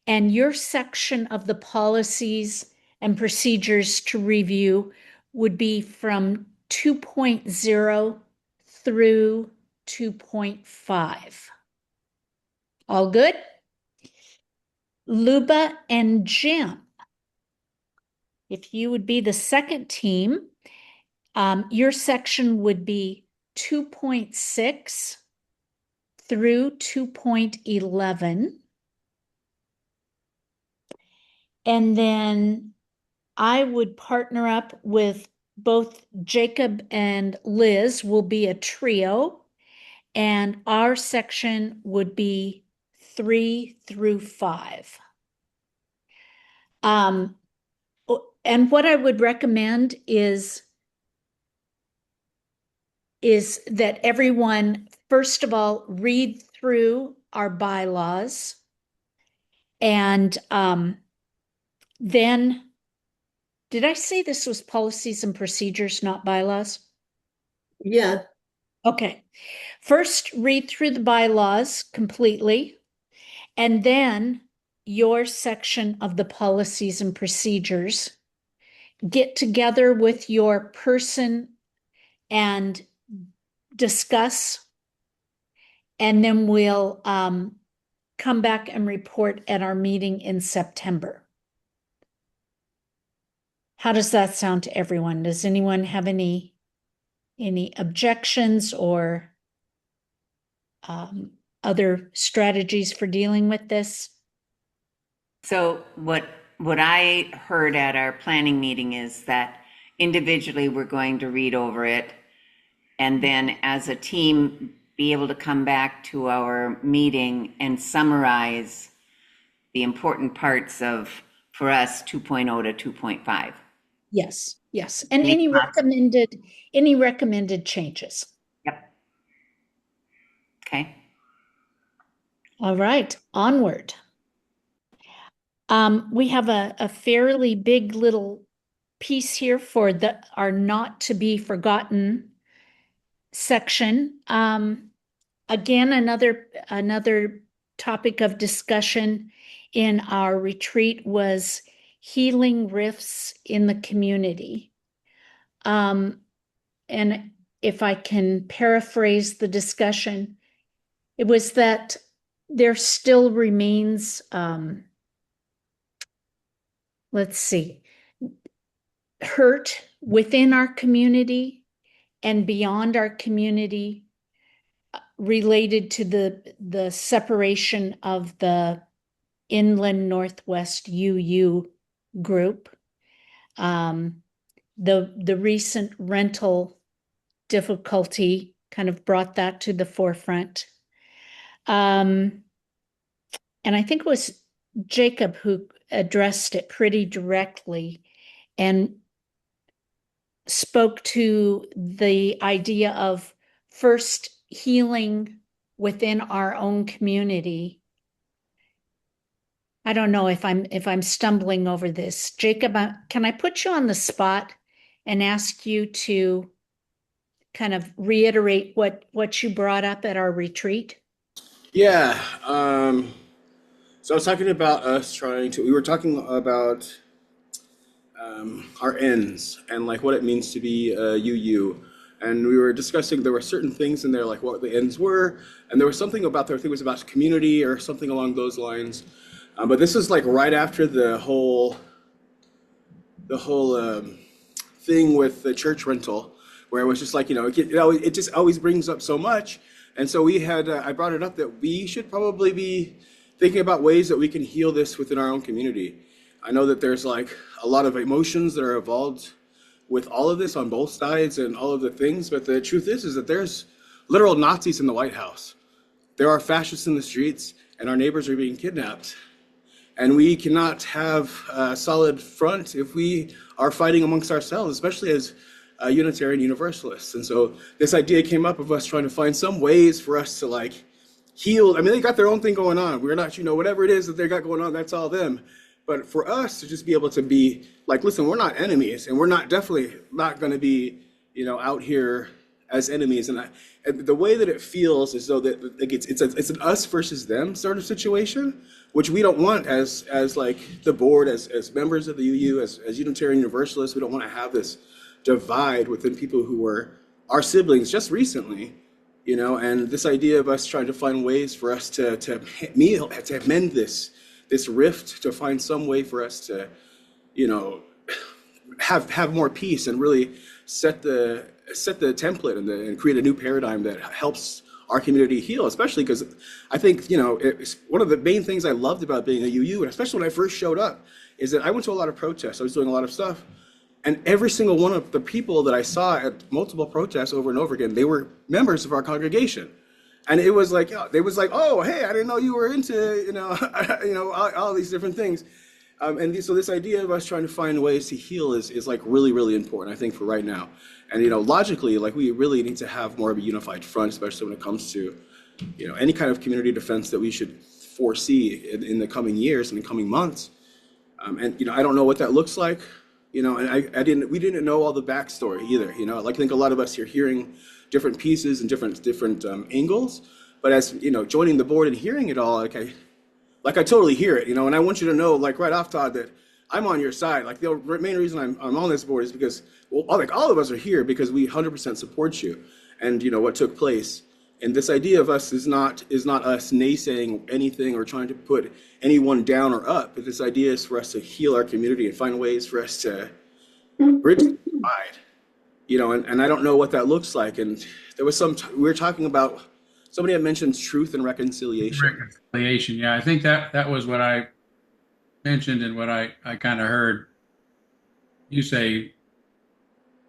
and your section of the policies and procedures to review would be from 2.0 through 2.5. All good? Luba and Jim, if you would be the second team, your section would be 2.6 through 2.11. And then I would partner up with both Jacob and Liz, will be a trio, and our section would be 3 through 5. And what I would recommend is that everyone, first of all, read through our bylaws, and then, did I say this was policies and procedures, not bylaws? Yeah. Okay. First, read through the bylaws completely, and then your section of the policies and procedures. Get together with your person and discuss, and then we'll come back and report at our meeting in September. How does that sound to everyone? Does anyone have any objections or other strategies for dealing with this? So what I heard at our planning meeting is that individually we're going to read over it, and then as a team be able to come back to our meeting and summarize the important parts of, for us, 2.0 to 2.5. Yes, yes. And Make any recommended changes. Yep. Okay. All right, onward. We have a fairly big little piece here for our not to be forgotten section. Again, another topic of discussion in our retreat was healing rifts in the community. And if I can paraphrase the discussion, it was that there still remains, let's see, hurt within our community and beyond our community related to the separation of the Inland Northwest UU group. The recent rental difficulty kind of brought that to the forefront. And I think it was Jacob who addressed it pretty directly and spoke to the idea of first healing within our own community. I don't know if I'm stumbling over this. Jacob, can I put you on the spot and ask you to kind of reiterate what you brought up at our retreat? Yeah. So I was talking about we were talking about our ends and like what it means to be a UU. And we were discussing, there were certain things in there, like what the ends were. And there was something about there, I think it was about community or something along those lines. But this is like right after the whole thing with the church rental, where it was just like, it just always brings up so much. And so I brought it up that we should probably be thinking about ways that we can heal this within our own community. I know that there's like a lot of emotions that are involved with all of this on both sides and all of the things, but the truth is that there's literal Nazis in the White House. There are fascists in the streets, and our neighbors are being kidnapped. And we cannot have a solid front if we are fighting amongst ourselves, especially as Unitarian Universalists. And so this idea came up of us trying to find some ways for us to like heal. I mean, they got their own thing going on. We're not, whatever it is that they got going on, that's all them. But for us to just be able to be like, listen, we're not enemies, and we're definitely not going to be, out here as enemies. And the way that it feels is though that like it's an us versus them sort of situation, which we don't want as like the board, as members of the UU, as Unitarian Universalists. We don't want to have this divide within people who were our siblings just recently, and this idea of us trying to find ways for us to mend this rift, to find some way for us to, have more peace and really set the template and create a new paradigm that helps our community heal, especially because I think, it's one of the main things I loved about being a UU, and especially when I first showed up, is that I went to a lot of protests. I was doing a lot of stuff, and every single one of the people that I saw at multiple protests over and over again, they were members of our congregation. And it was like, oh, hey, I didn't know you were into, all these different things. So this idea of us trying to find ways to heal is like really, really important, I think, for right now. And, logically, like we really need to have more of a unified front, especially when it comes to, any kind of community defense that we should foresee in the coming years and the coming months. I don't know what that looks like, and we didn't know all the backstory either. I think a lot of us are hearing different pieces and different angles, but as joining the board and hearing it all, I totally hear it, and I want you to know, like right off, Todd, that I'm on your side. Like the main reason I'm on this board is because, like all of us are here because we 100% support you, and what took place. And this idea of us is not us naysaying anything or trying to put anyone down or up. But this idea is for us to heal our community and find ways for us to bridge the divide. And I don't know what that looks like. And there was we were talking about Somebody had mentioned truth and reconciliation. Reconciliation. Yeah, I think that was what I mentioned and what I kind of heard you say,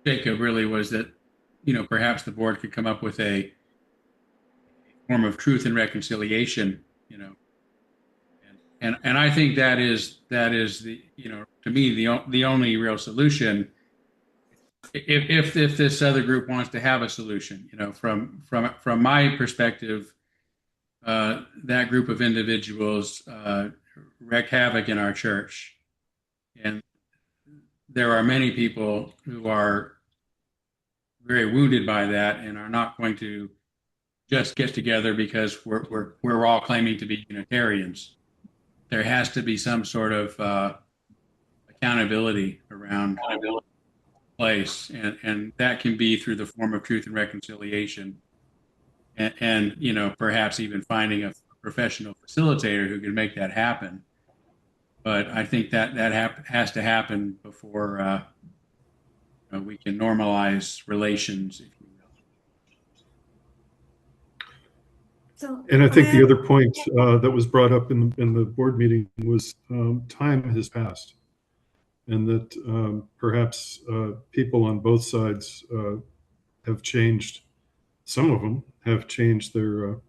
Jacob, really was that, perhaps the board could come up with a form of truth and reconciliation, and I think that is the, to me, the only real solution. If this other group wants to have a solution, from my perspective, that group of individuals wreak havoc in our church, and there are many people who are very wounded by that and are not going to just get together because we're all claiming to be Unitarians. There has to be some sort of accountability around place, and that can be through the form of truth and reconciliation, and perhaps even finding a professional facilitator who can make that happen. But I think that has to happen before we can normalize relations, if you will. So, And I think the other point that was brought up in the board meeting was time has passed, and that perhaps people on both sides have changed. Some of them have changed their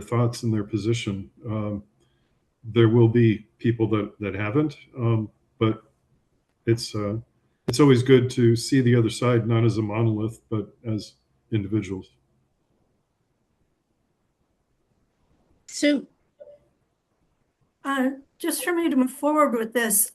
thoughts and their position. There will be people that haven't, but it's always good to see the other side not as a monolith, but as individuals. So just for me to move forward with this,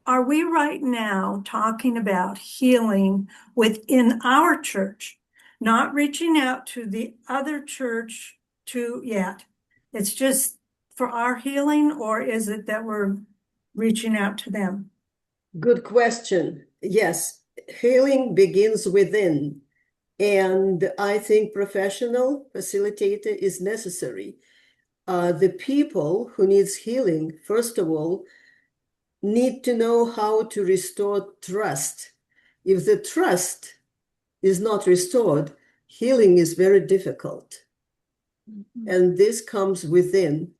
are we right now talking about healing within our church, not reaching out to the other church yet? It's just for our healing, or is it that we're reaching out to them? Good question. Yes, healing begins within. And I think professional facilitator is necessary. The people who needs healing, first of all, need to know how to restore trust. If the trust is not restored, healing is very difficult. And this comes within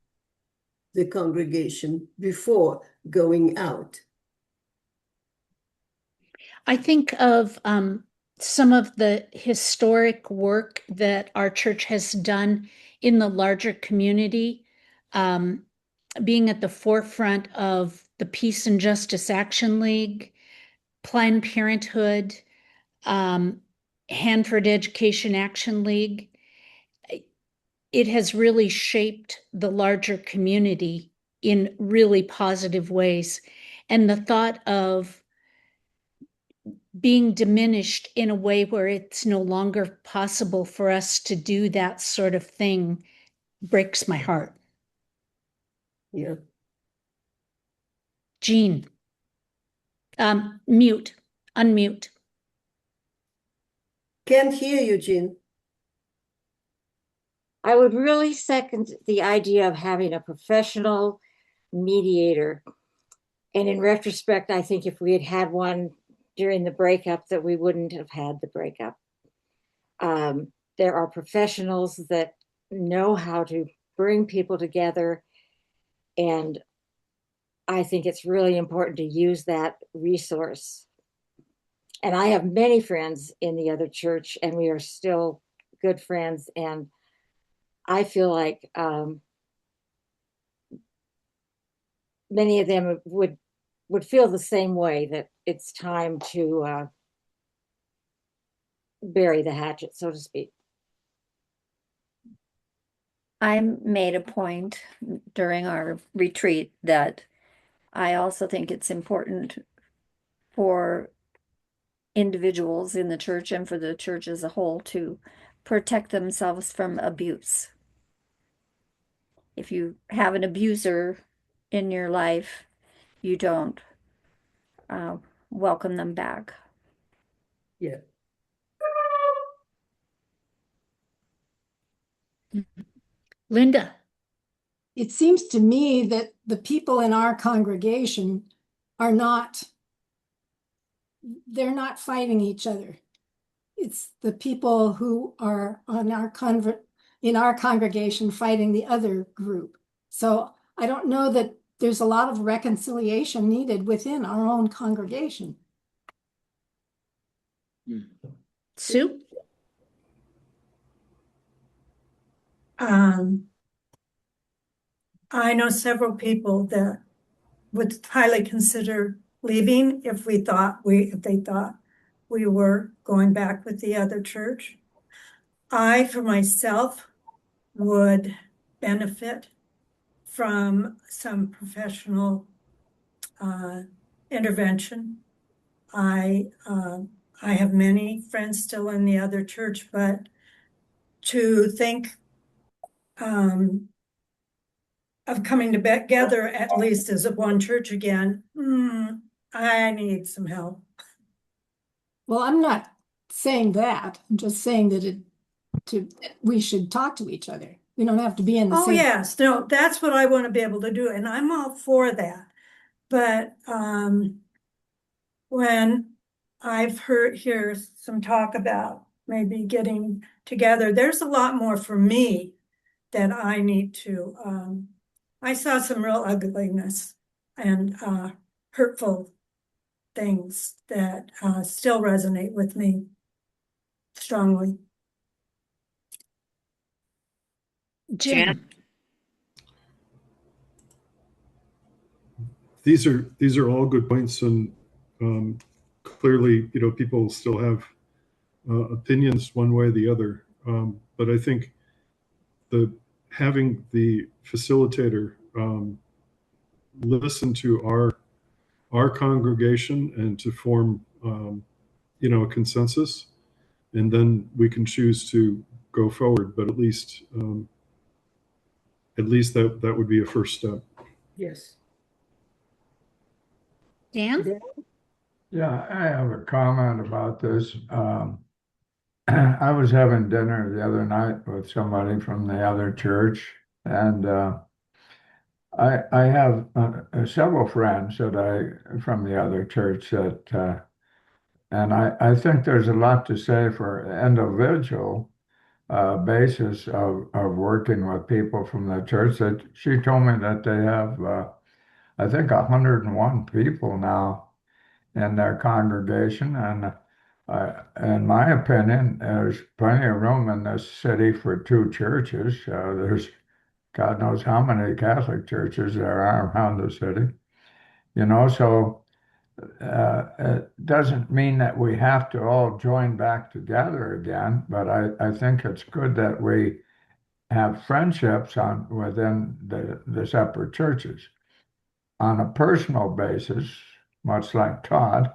the congregation before going out. I think of some of the historic work that our church has done in the larger community, being at the forefront of the Peace and Justice Action League, Planned Parenthood, Hanford Education Action League. It has really shaped the larger community in really positive ways. And the thought of being diminished in a way where it's no longer possible for us to do that sort of thing breaks my heart. Yeah. Jean, unmute. Can't hear you, Jean. I would really second the idea of having a professional mediator. And in retrospect, I think if we had had one during the breakup, that we wouldn't have had the breakup. There are professionals that know how to bring people together, and I think it's really important to use that resource. And I have many friends in the other church, and we are still good friends. And I feel like many of them would feel the same way, that it's time to bury the hatchet, so to speak. I made a point during our retreat that I also think it's important for individuals in the church and for the church as a whole to protect themselves from abuse. If you have an abuser in your life, you don't welcome them back. Yeah. Linda. It seems to me that the people in our congregation they're not fighting each other. It's the people who are on our in our congregation fighting the other group. So I don't know that there's a lot of reconciliation needed within our own congregation. Sue? I know several people that would highly consider leaving if they thought we were going back with the other church. I, for myself, would benefit from some professional intervention. I have many friends still in the other church, but to think of coming together at least as a one church again, I need some help. Well, I'm not saying that. I'm just saying that we should talk to each other. We don't have to be in the Oh, same. yes, no, that's what I want to be able to do, and I'm all for that. But when I've hear some talk about maybe getting together, there's a lot more for me that I need to. I saw some real ugliness and hurtful things that still resonate with me strongly. Jim? These are all good points, and clearly, people still have opinions one way or the other. But I think having the facilitator listen to our congregation and to form a consensus, and then we can choose to go forward. But at least that would be a first step. Yes. Dan? Yeah, I have a comment about this. I was having dinner the other night with somebody from the other church, and I have several friends from the other church and I think there's a lot to say for individual basis of working with people from the church. That she told me that they have, I think, 101 people now in their congregation, and in my opinion, there's plenty of room in this city for two churches. There's God knows how many Catholic churches there are around the city, so it doesn't mean that we have to all join back together again, but I think it's good that we have friendships within the separate churches. On a personal basis, much like Todd,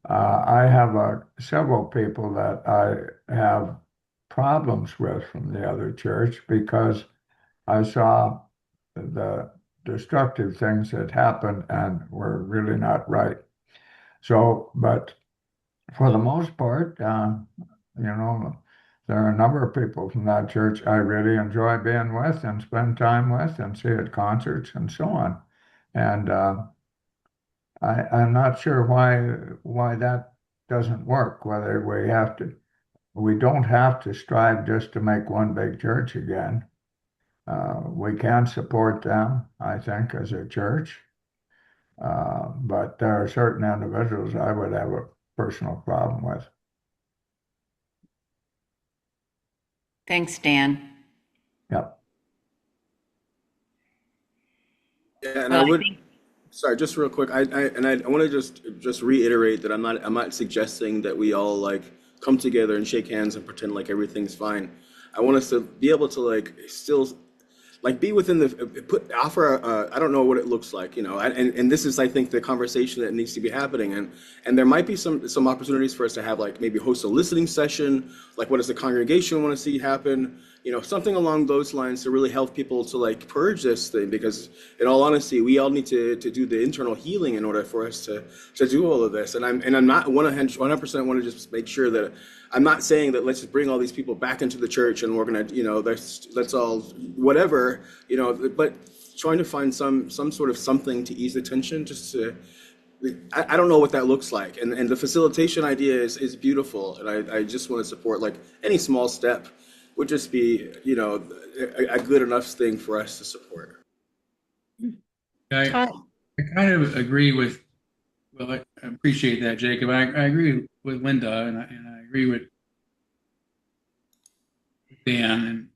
I have several people that I have problems with from the other church because I saw the destructive things that happened and were really not right. So, but for the most part, there are a number of people from that church I really enjoy being with and spend time with and see at concerts and so on. And I'm not sure why that doesn't work, whether we don't have to strive just to make one big church again. We can support them, I think, as a church. But there are certain individuals I would have a personal problem with. Thanks, Dan. Yep. Yeah, and I would. Sorry, just real quick. I want to just reiterate that I'm not suggesting that we all like come together and shake hands and pretend like everything's fine. I want us to be able to like still like be within offer I don't know what it looks like, and this is I think the conversation that needs to be happening, and there might be some opportunities for us to have like maybe host a listening session, like what does the congregation want to see happen, something along those lines to really help people to like purge this thing, because in all honesty we all need to do the internal healing in order for us to do all of this, and I'm not 100% want to just make sure that I'm not saying that let's just bring all these people back into the church and we're gonna, let's all whatever, but trying to find some sort of something to ease the tension, just to, I don't know what that looks like, and the facilitation idea is beautiful, and I just want to support like any small step would just be, a good enough thing for us to support. Todd? I kind of agree with, well, I appreciate that, Jacob. I agree with Linda, and I agree with Dan.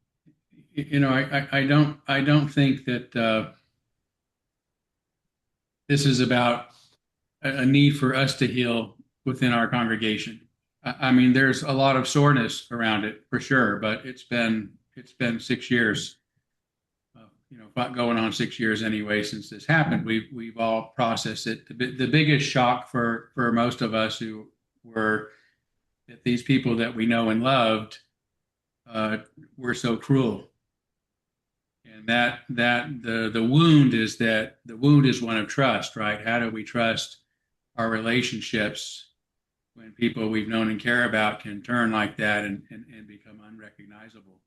And I don't think that this is about a need for us to heal within our congregation. I mean, there's a lot of soreness around it for sure, but it's been 6 years, going on 6 years anyway since this happened. We've all processed it. The biggest shock for most of us who were that these people that we know and loved were so cruel, and that the wound is one of trust, right? How do we trust our relationships when people we've known and care about can turn like that and become unrecognizable?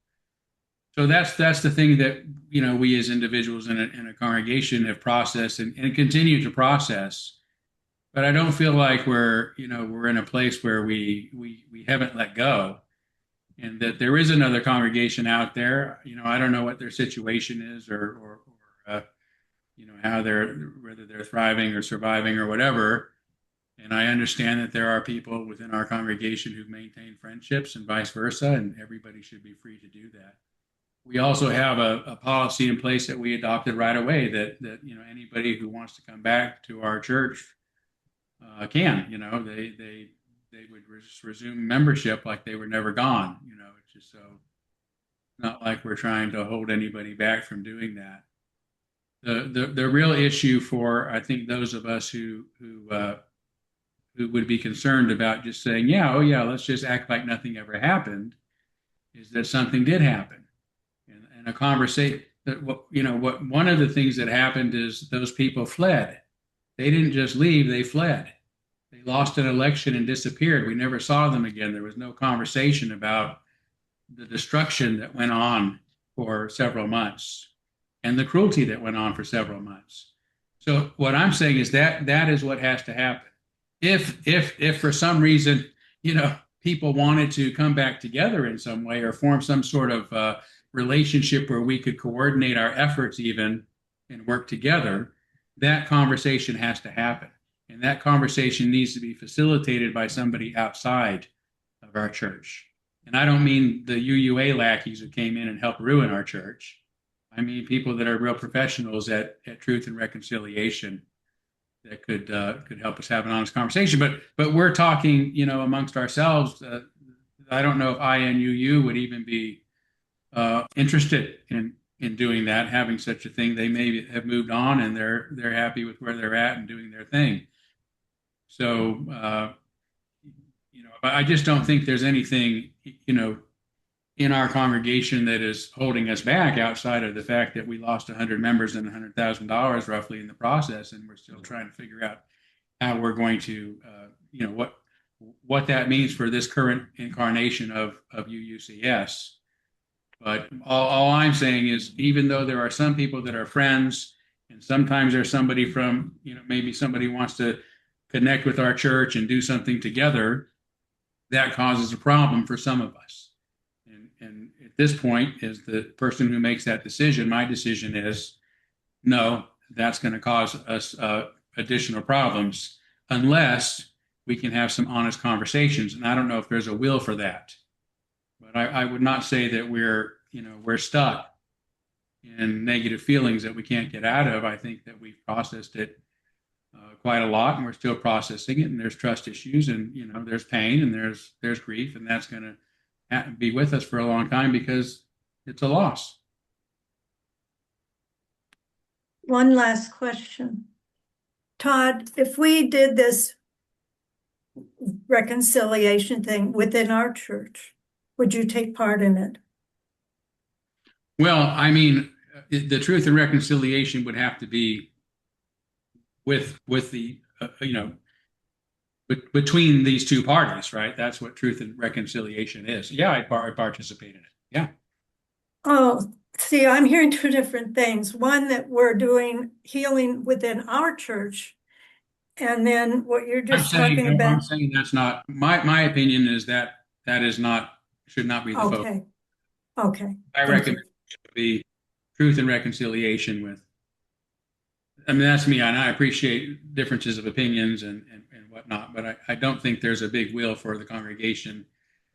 So that's the thing that we as individuals in a congregation have processed and continue to process. But I don't feel like we're in a place where we haven't let go, and that there is another congregation out there. I don't know what their situation is or how whether they're thriving or surviving or whatever. And I understand that there are people within our congregation who've maintained friendships and vice versa, and everybody should be free to do that. We also have a policy in place that we adopted right away that anybody who wants to come back to our church can. They would resume membership like they were never gone. It's just so not like we're trying to hold anybody back from doing that. The real issue for, I think, those of us who would be concerned about just saying, yeah, oh yeah, let's just act like nothing ever happened, is that something did happen. And a conversation that what one of the things that happened is those people fled. They didn't just leave, they fled. They lost an election and disappeared. We never saw them again. There was no conversation about the destruction that went on for several months and the cruelty that went on for several months. So what I'm saying is that is what has to happen. If for some reason, people wanted to come back together in some way or form some sort of relationship where we could coordinate our efforts even and work together, that conversation has to happen. And that conversation needs to be facilitated by somebody outside of our church. And I don't mean the UUA lackeys who came in and helped ruin our church. I mean people that are real professionals at truth and reconciliation that could help us have an honest conversation. But we're talking, amongst ourselves. I don't know if INUU would even be interested in doing that, having such a thing. They may have moved on and they're happy with where they're at and doing their thing. So, I just don't think there's anything, in our congregation that is holding us back outside of the fact that we lost 100 members and $100,000 roughly in the process, and we're still trying to figure out how we're going to, what that means for this current incarnation of UUCS. But all I'm saying is, even though there are some people that are friends, and sometimes there's somebody from, maybe somebody wants to connect with our church and do something together, that causes a problem for some of us. And at this point, as the person who makes that decision, my decision is, no, that's going to cause us additional problems unless we can have some honest conversations. And I don't know if there's a will for that. But I would not say that we're stuck in negative feelings that we can't get out of. I think that we've processed it quite a lot, and we're still processing it. And there's trust issues, and there's pain, and there's grief, and that's going to be with us for a long time because it's a loss. One last question. Todd, if we did this reconciliation thing within our church, would you take part in it? Well, I mean, the truth and reconciliation would have to be with the, between these two parties, right? That's what truth and reconciliation is. Yeah, I participate in it. Yeah. Oh, see, I'm hearing two different things. One, that we're doing healing within our church, and then what you're just talking about. I'm saying that's not my opinion is that is not should not be the focus. Okay. Okay, I thank recommend you. it should be truth and reconciliation with. I mean, that's me, and I appreciate differences of opinions and whatnot, but I don't think there's a big will for the congregation,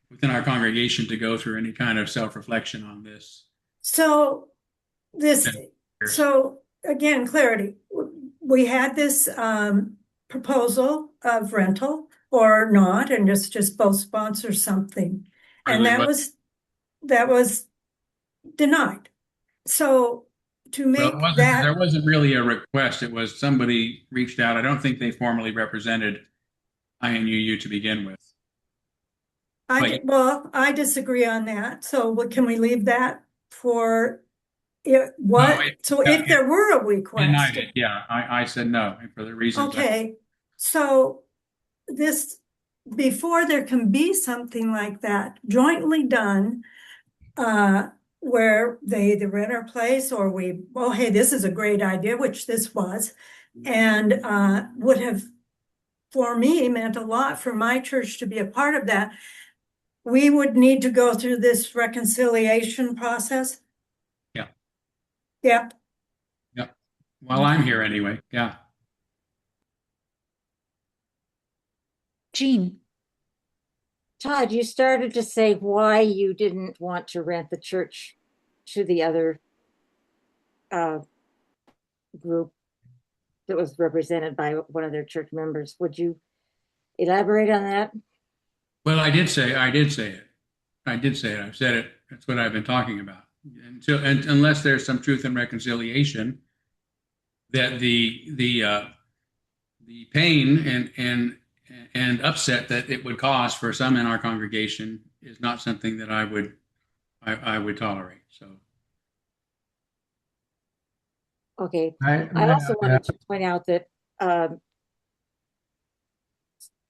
within our congregation, to go through any kind of self-reflection on this. So this, Years. so again, clarity. We had this proposal of rental or not, and just both sponsor something. And Really, that was denied. So to well, make there that, wasn't really a request. It was somebody reached out. I don't think they formally represented INUU to begin with. But well, I disagree on that. So what can we leave that for no, so if there were a denied request, it. Yeah, I said no for the reasons. okay, so this, before there can be something like that jointly done, where they either rent our place or oh, hey, this is a great idea, which this was, and would have, for me, meant a lot for my church to be a part of that. We would need to go through this reconciliation process. Yeah. Yep. Yeah. Well, I'm here anyway. Yeah. Jean. Todd, you started to say why you didn't want to rent the church to the other group that was represented by one of their church members. Would you elaborate on that? Well, I did say it. I did say it. I've said it. That's what I've been talking about. And unless there's some truth and reconciliation, that the pain and upset that it would cause for some in our congregation is not something that I would tolerate. So. Okay. I also wanted to point out that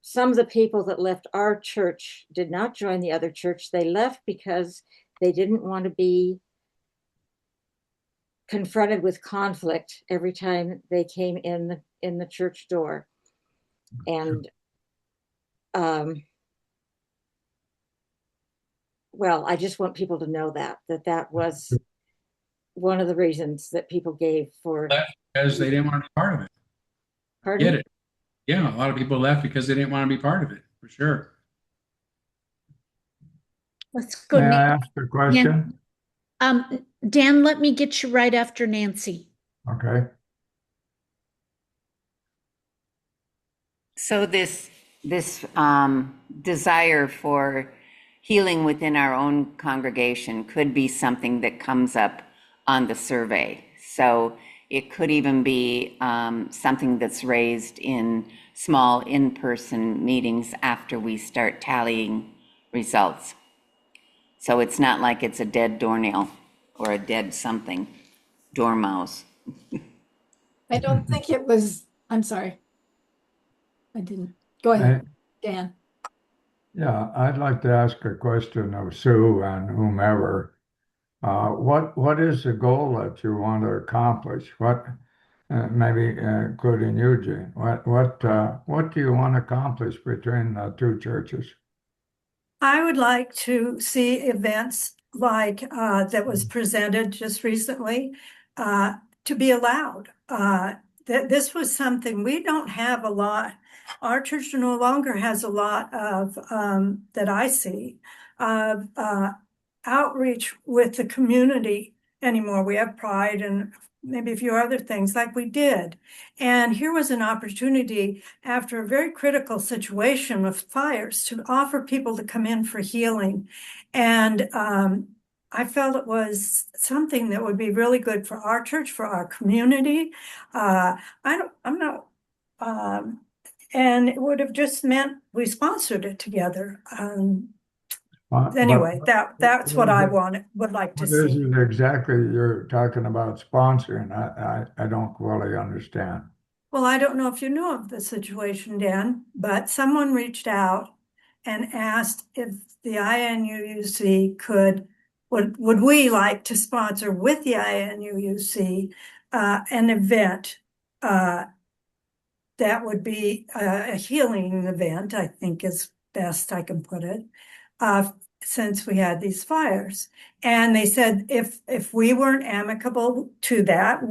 some of the people that left our church did not join the other church. They left because they didn't want to be confronted with conflict every time they came in the church door. And well, I just want people to know that was one of the reasons that people gave for, Because they didn't want to be part of it. pardon? Get it? Yeah, a lot of people left because they didn't want to be part of it, for sure. Let's go. May I ask a question? Dan, let me get you right after Nancy. Okay. So this desire for healing within our own congregation could be something that comes up on the survey. So it could even be something that's raised in small in-person meetings after we start tallying results. So it's not like it's a dead doornail or a dead something, dormouse. I don't think it was, I'm sorry. I didn't. Go ahead, Dan. Yeah, I'd like to ask a question of Sue and whomever. What is the goal that you want to accomplish? What, maybe including Eugene, what do you want to accomplish between the two churches? I would like to see events like that was presented just recently to be allowed. That this was something we don't have a lot. Our church no longer has a lot of that I see of outreach with the community anymore. We have Pride and maybe a few other things like we did. And here was an opportunity after a very critical situation with fires to offer people to come in for healing. And I felt it was something that would be really good for our church, for our community. And it would have just meant we sponsored it together. Anyway, that's what I would like to What is see. it exactly you're talking about sponsoring? I don't really understand. Well, I don't know if you know of the situation, Dan, but someone reached out and asked if the INUUC would we like to sponsor with the INUUC an event that would be a healing event, I think is best I can put it, since we had these fires. And they said if we weren't amicable to that,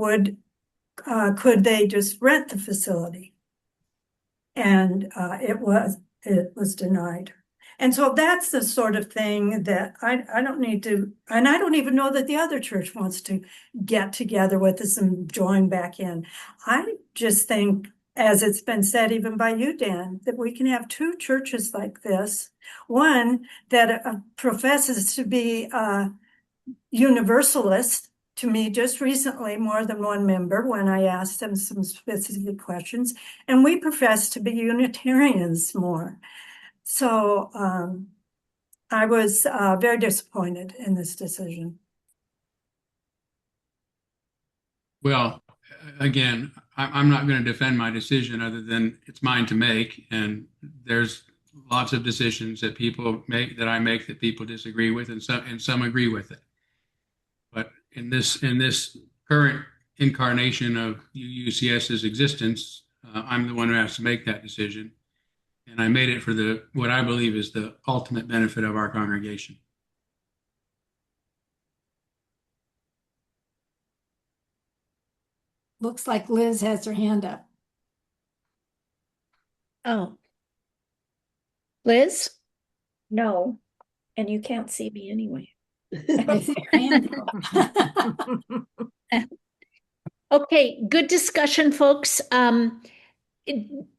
could they just rent the facility? And it was denied. And so that's the sort of thing that I don't need to, and I don't even know that the other church wants to get together with us and join back in. I just think, as it's been said even by you, Dan, that we can have two churches like this. One that professes to be universalist. To me, just recently, more than one member, when I asked them some specific questions, and we profess to be Unitarians more. So I was very disappointed in this decision. Well, again, I'm not going to defend my decision other than it's mine to make. And there's lots of decisions that people make, that I make, that people disagree with, and some agree with it. But in this current incarnation of UUCS's existence, I'm the one who has to make that decision. And I made it for what I believe is the ultimate benefit of our congregation. Looks like Liz has her hand up. Oh. Liz? No, and you can't see me anyway. I see her hand. Okay, good discussion, folks.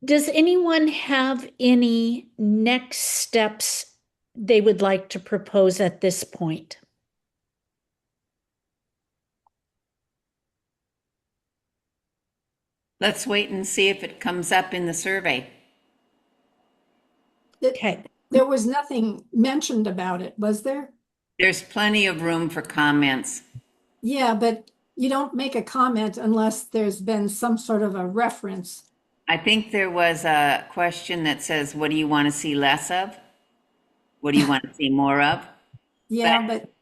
Does anyone have any next steps they would like to propose at this point? Let's wait and see if it comes up in the survey. Okay. There was nothing mentioned about it, was there? There's plenty of room for comments. Yeah, but you don't make a comment unless there's been some sort of a reference. I think there was a question that says, what do you want to see less of? What do you want to see more of? Yeah, but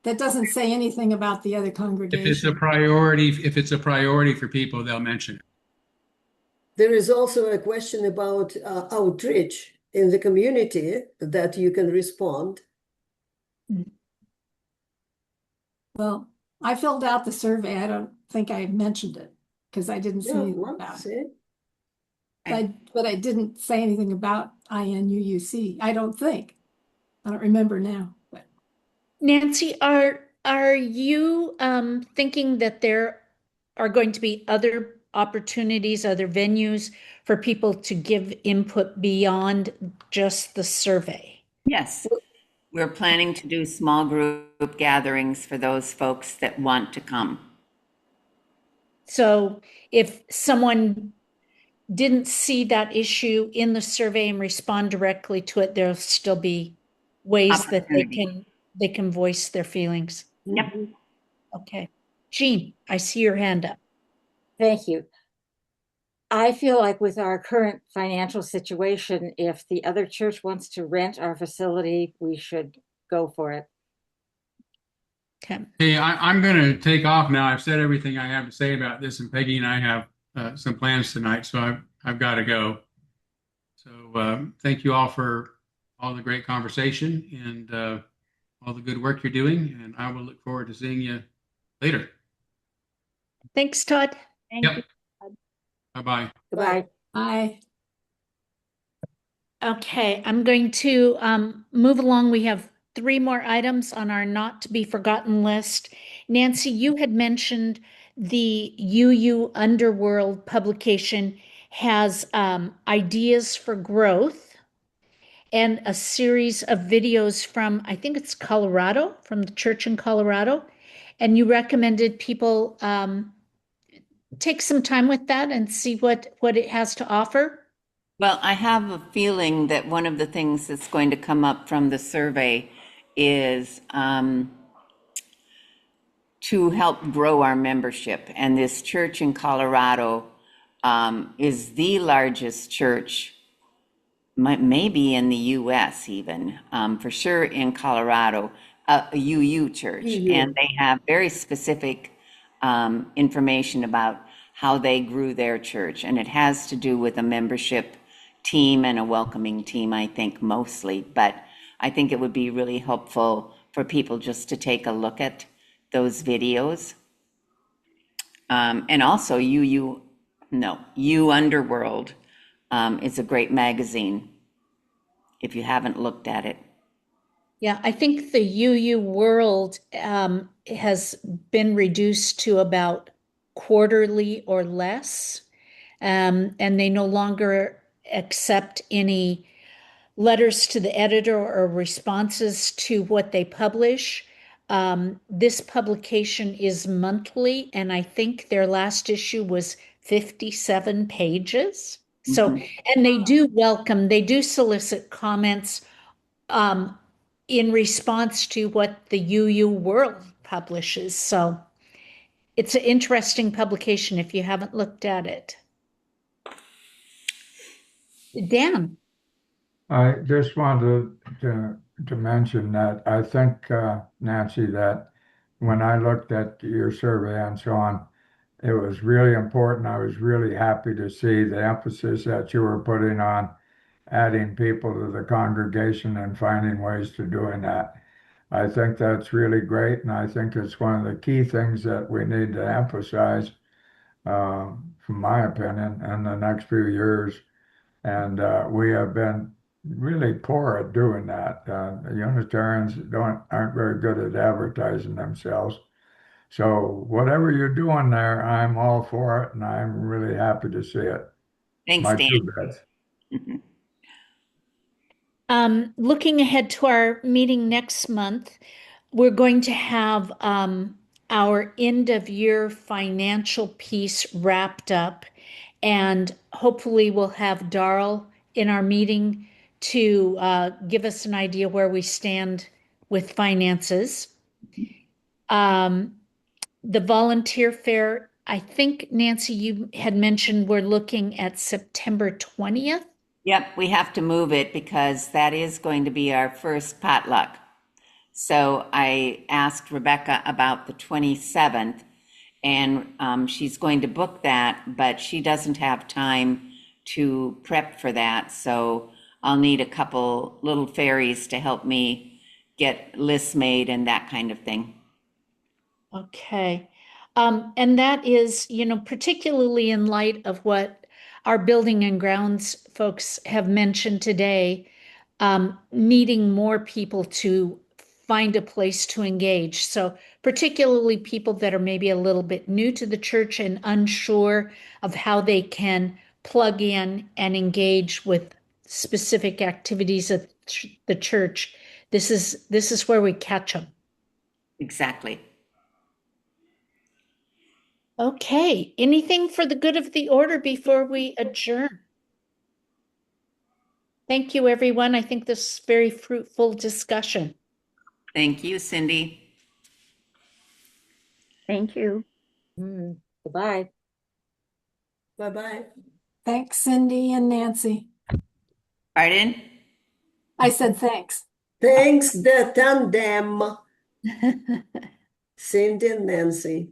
that doesn't say anything about the other If it's congregation. a priority for people, they'll mention it. There is also a question about outreach in the community that you can respond. Well, I filled out the survey. I don't think I mentioned it because I didn't see Yeah, anything well, about it. see? But I didn't say anything about INUUC. I don't think. I don't remember now. But Nancy, are you thinking that there are going to be other opportunities, other venues for people to give input beyond just the survey? Yes, we're planning to do small group gatherings for those folks that want to come. So if someone didn't see that issue in the survey and respond directly to it, there'll still be ways that they can voice their feelings. Yep. Okay. Jean, I see your hand up. Thank you. I feel like with our current financial situation, if the other church wants to rent our facility, we should go for it. Okay. Hey, I'm going to take off now. I've said everything I have to say about this, and Peggy and I have some plans tonight, so I've got to go. So thank you all for all the great conversation and all the good work you're doing, and I will look forward to seeing you later. Thanks, Todd. Thank Yep. you. Bye-bye. Goodbye. I Okay, I'm going to move along. We have 3 more items on our not to be forgotten list. Nancy, you had mentioned the UU Underworld publication has ideas for growth and a series of videos from, I think it's Colorado, from the church in Colorado. And you recommended people take some time with that and see what it has to offer. Well, I have a feeling that one of the things that's going to come up from the survey is to help grow our membership. And this church in Colorado is the largest church, maybe in the US even, for sure in Colorado, a UU church. UU. And they have very specific information about how they grew their church. And it has to do with a membership team and a welcoming team, I think, mostly. But I think it would be really helpful for people just to take a look at those videos. And also You Underworld is a great magazine if you haven't looked at it. Yeah, I think the UU World has been reduced to about quarterly or less, and they no longer accept any letters to the editor or responses to what they publish. This publication is monthly, and I think their last issue was 57 pages. So, and they do solicit comments in response to what the UU World publishes. So it's an interesting publication if you haven't looked at it. Dan. I just wanted to mention that I think, Nancy, that when I looked at your survey and so on, it was really important. I was really happy to see the emphasis that you were putting on adding people to the congregation and finding ways to doing that. I think that's really great, and I think it's one of the key things that we need to emphasize, from my opinion, in the next few years. And we have been really poor at doing that. The Unitarians aren't very good at advertising themselves. So whatever you're doing there, I'm all for it, and I'm really happy to see it. Thanks, My Dan. 2 bits. Looking ahead to our meeting next month, we're going to have our end of year financial piece wrapped up, and hopefully we'll have Darrell in our meeting to give us an idea where we stand with finances. The volunteer fair, I think, Nancy, you had mentioned we're looking at September 20th. Yep, we have to move it because that is going to be our first potluck. So I asked Rebecca about the 27th, and she's going to book that, but she doesn't have time to prep for that. So I'll need a couple little fairies to help me get lists made and that kind of thing. Okay. And that is, particularly in light of what our building and grounds folks have mentioned today, needing more people to find a place to engage. So particularly people that are maybe a little bit new to the church and unsure of how they can plug in and engage with specific activities of the church. This is where we catch them. Exactly. Okay, anything for the good of the order before we adjourn? Thank you, everyone. I think this is very fruitful discussion. Thank you, Cindy. Thank you. Goodbye. Bye-bye. Thanks, Cindy and Nancy. Pardon? I said thanks. Thanks, the tandem, Cindy and Nancy.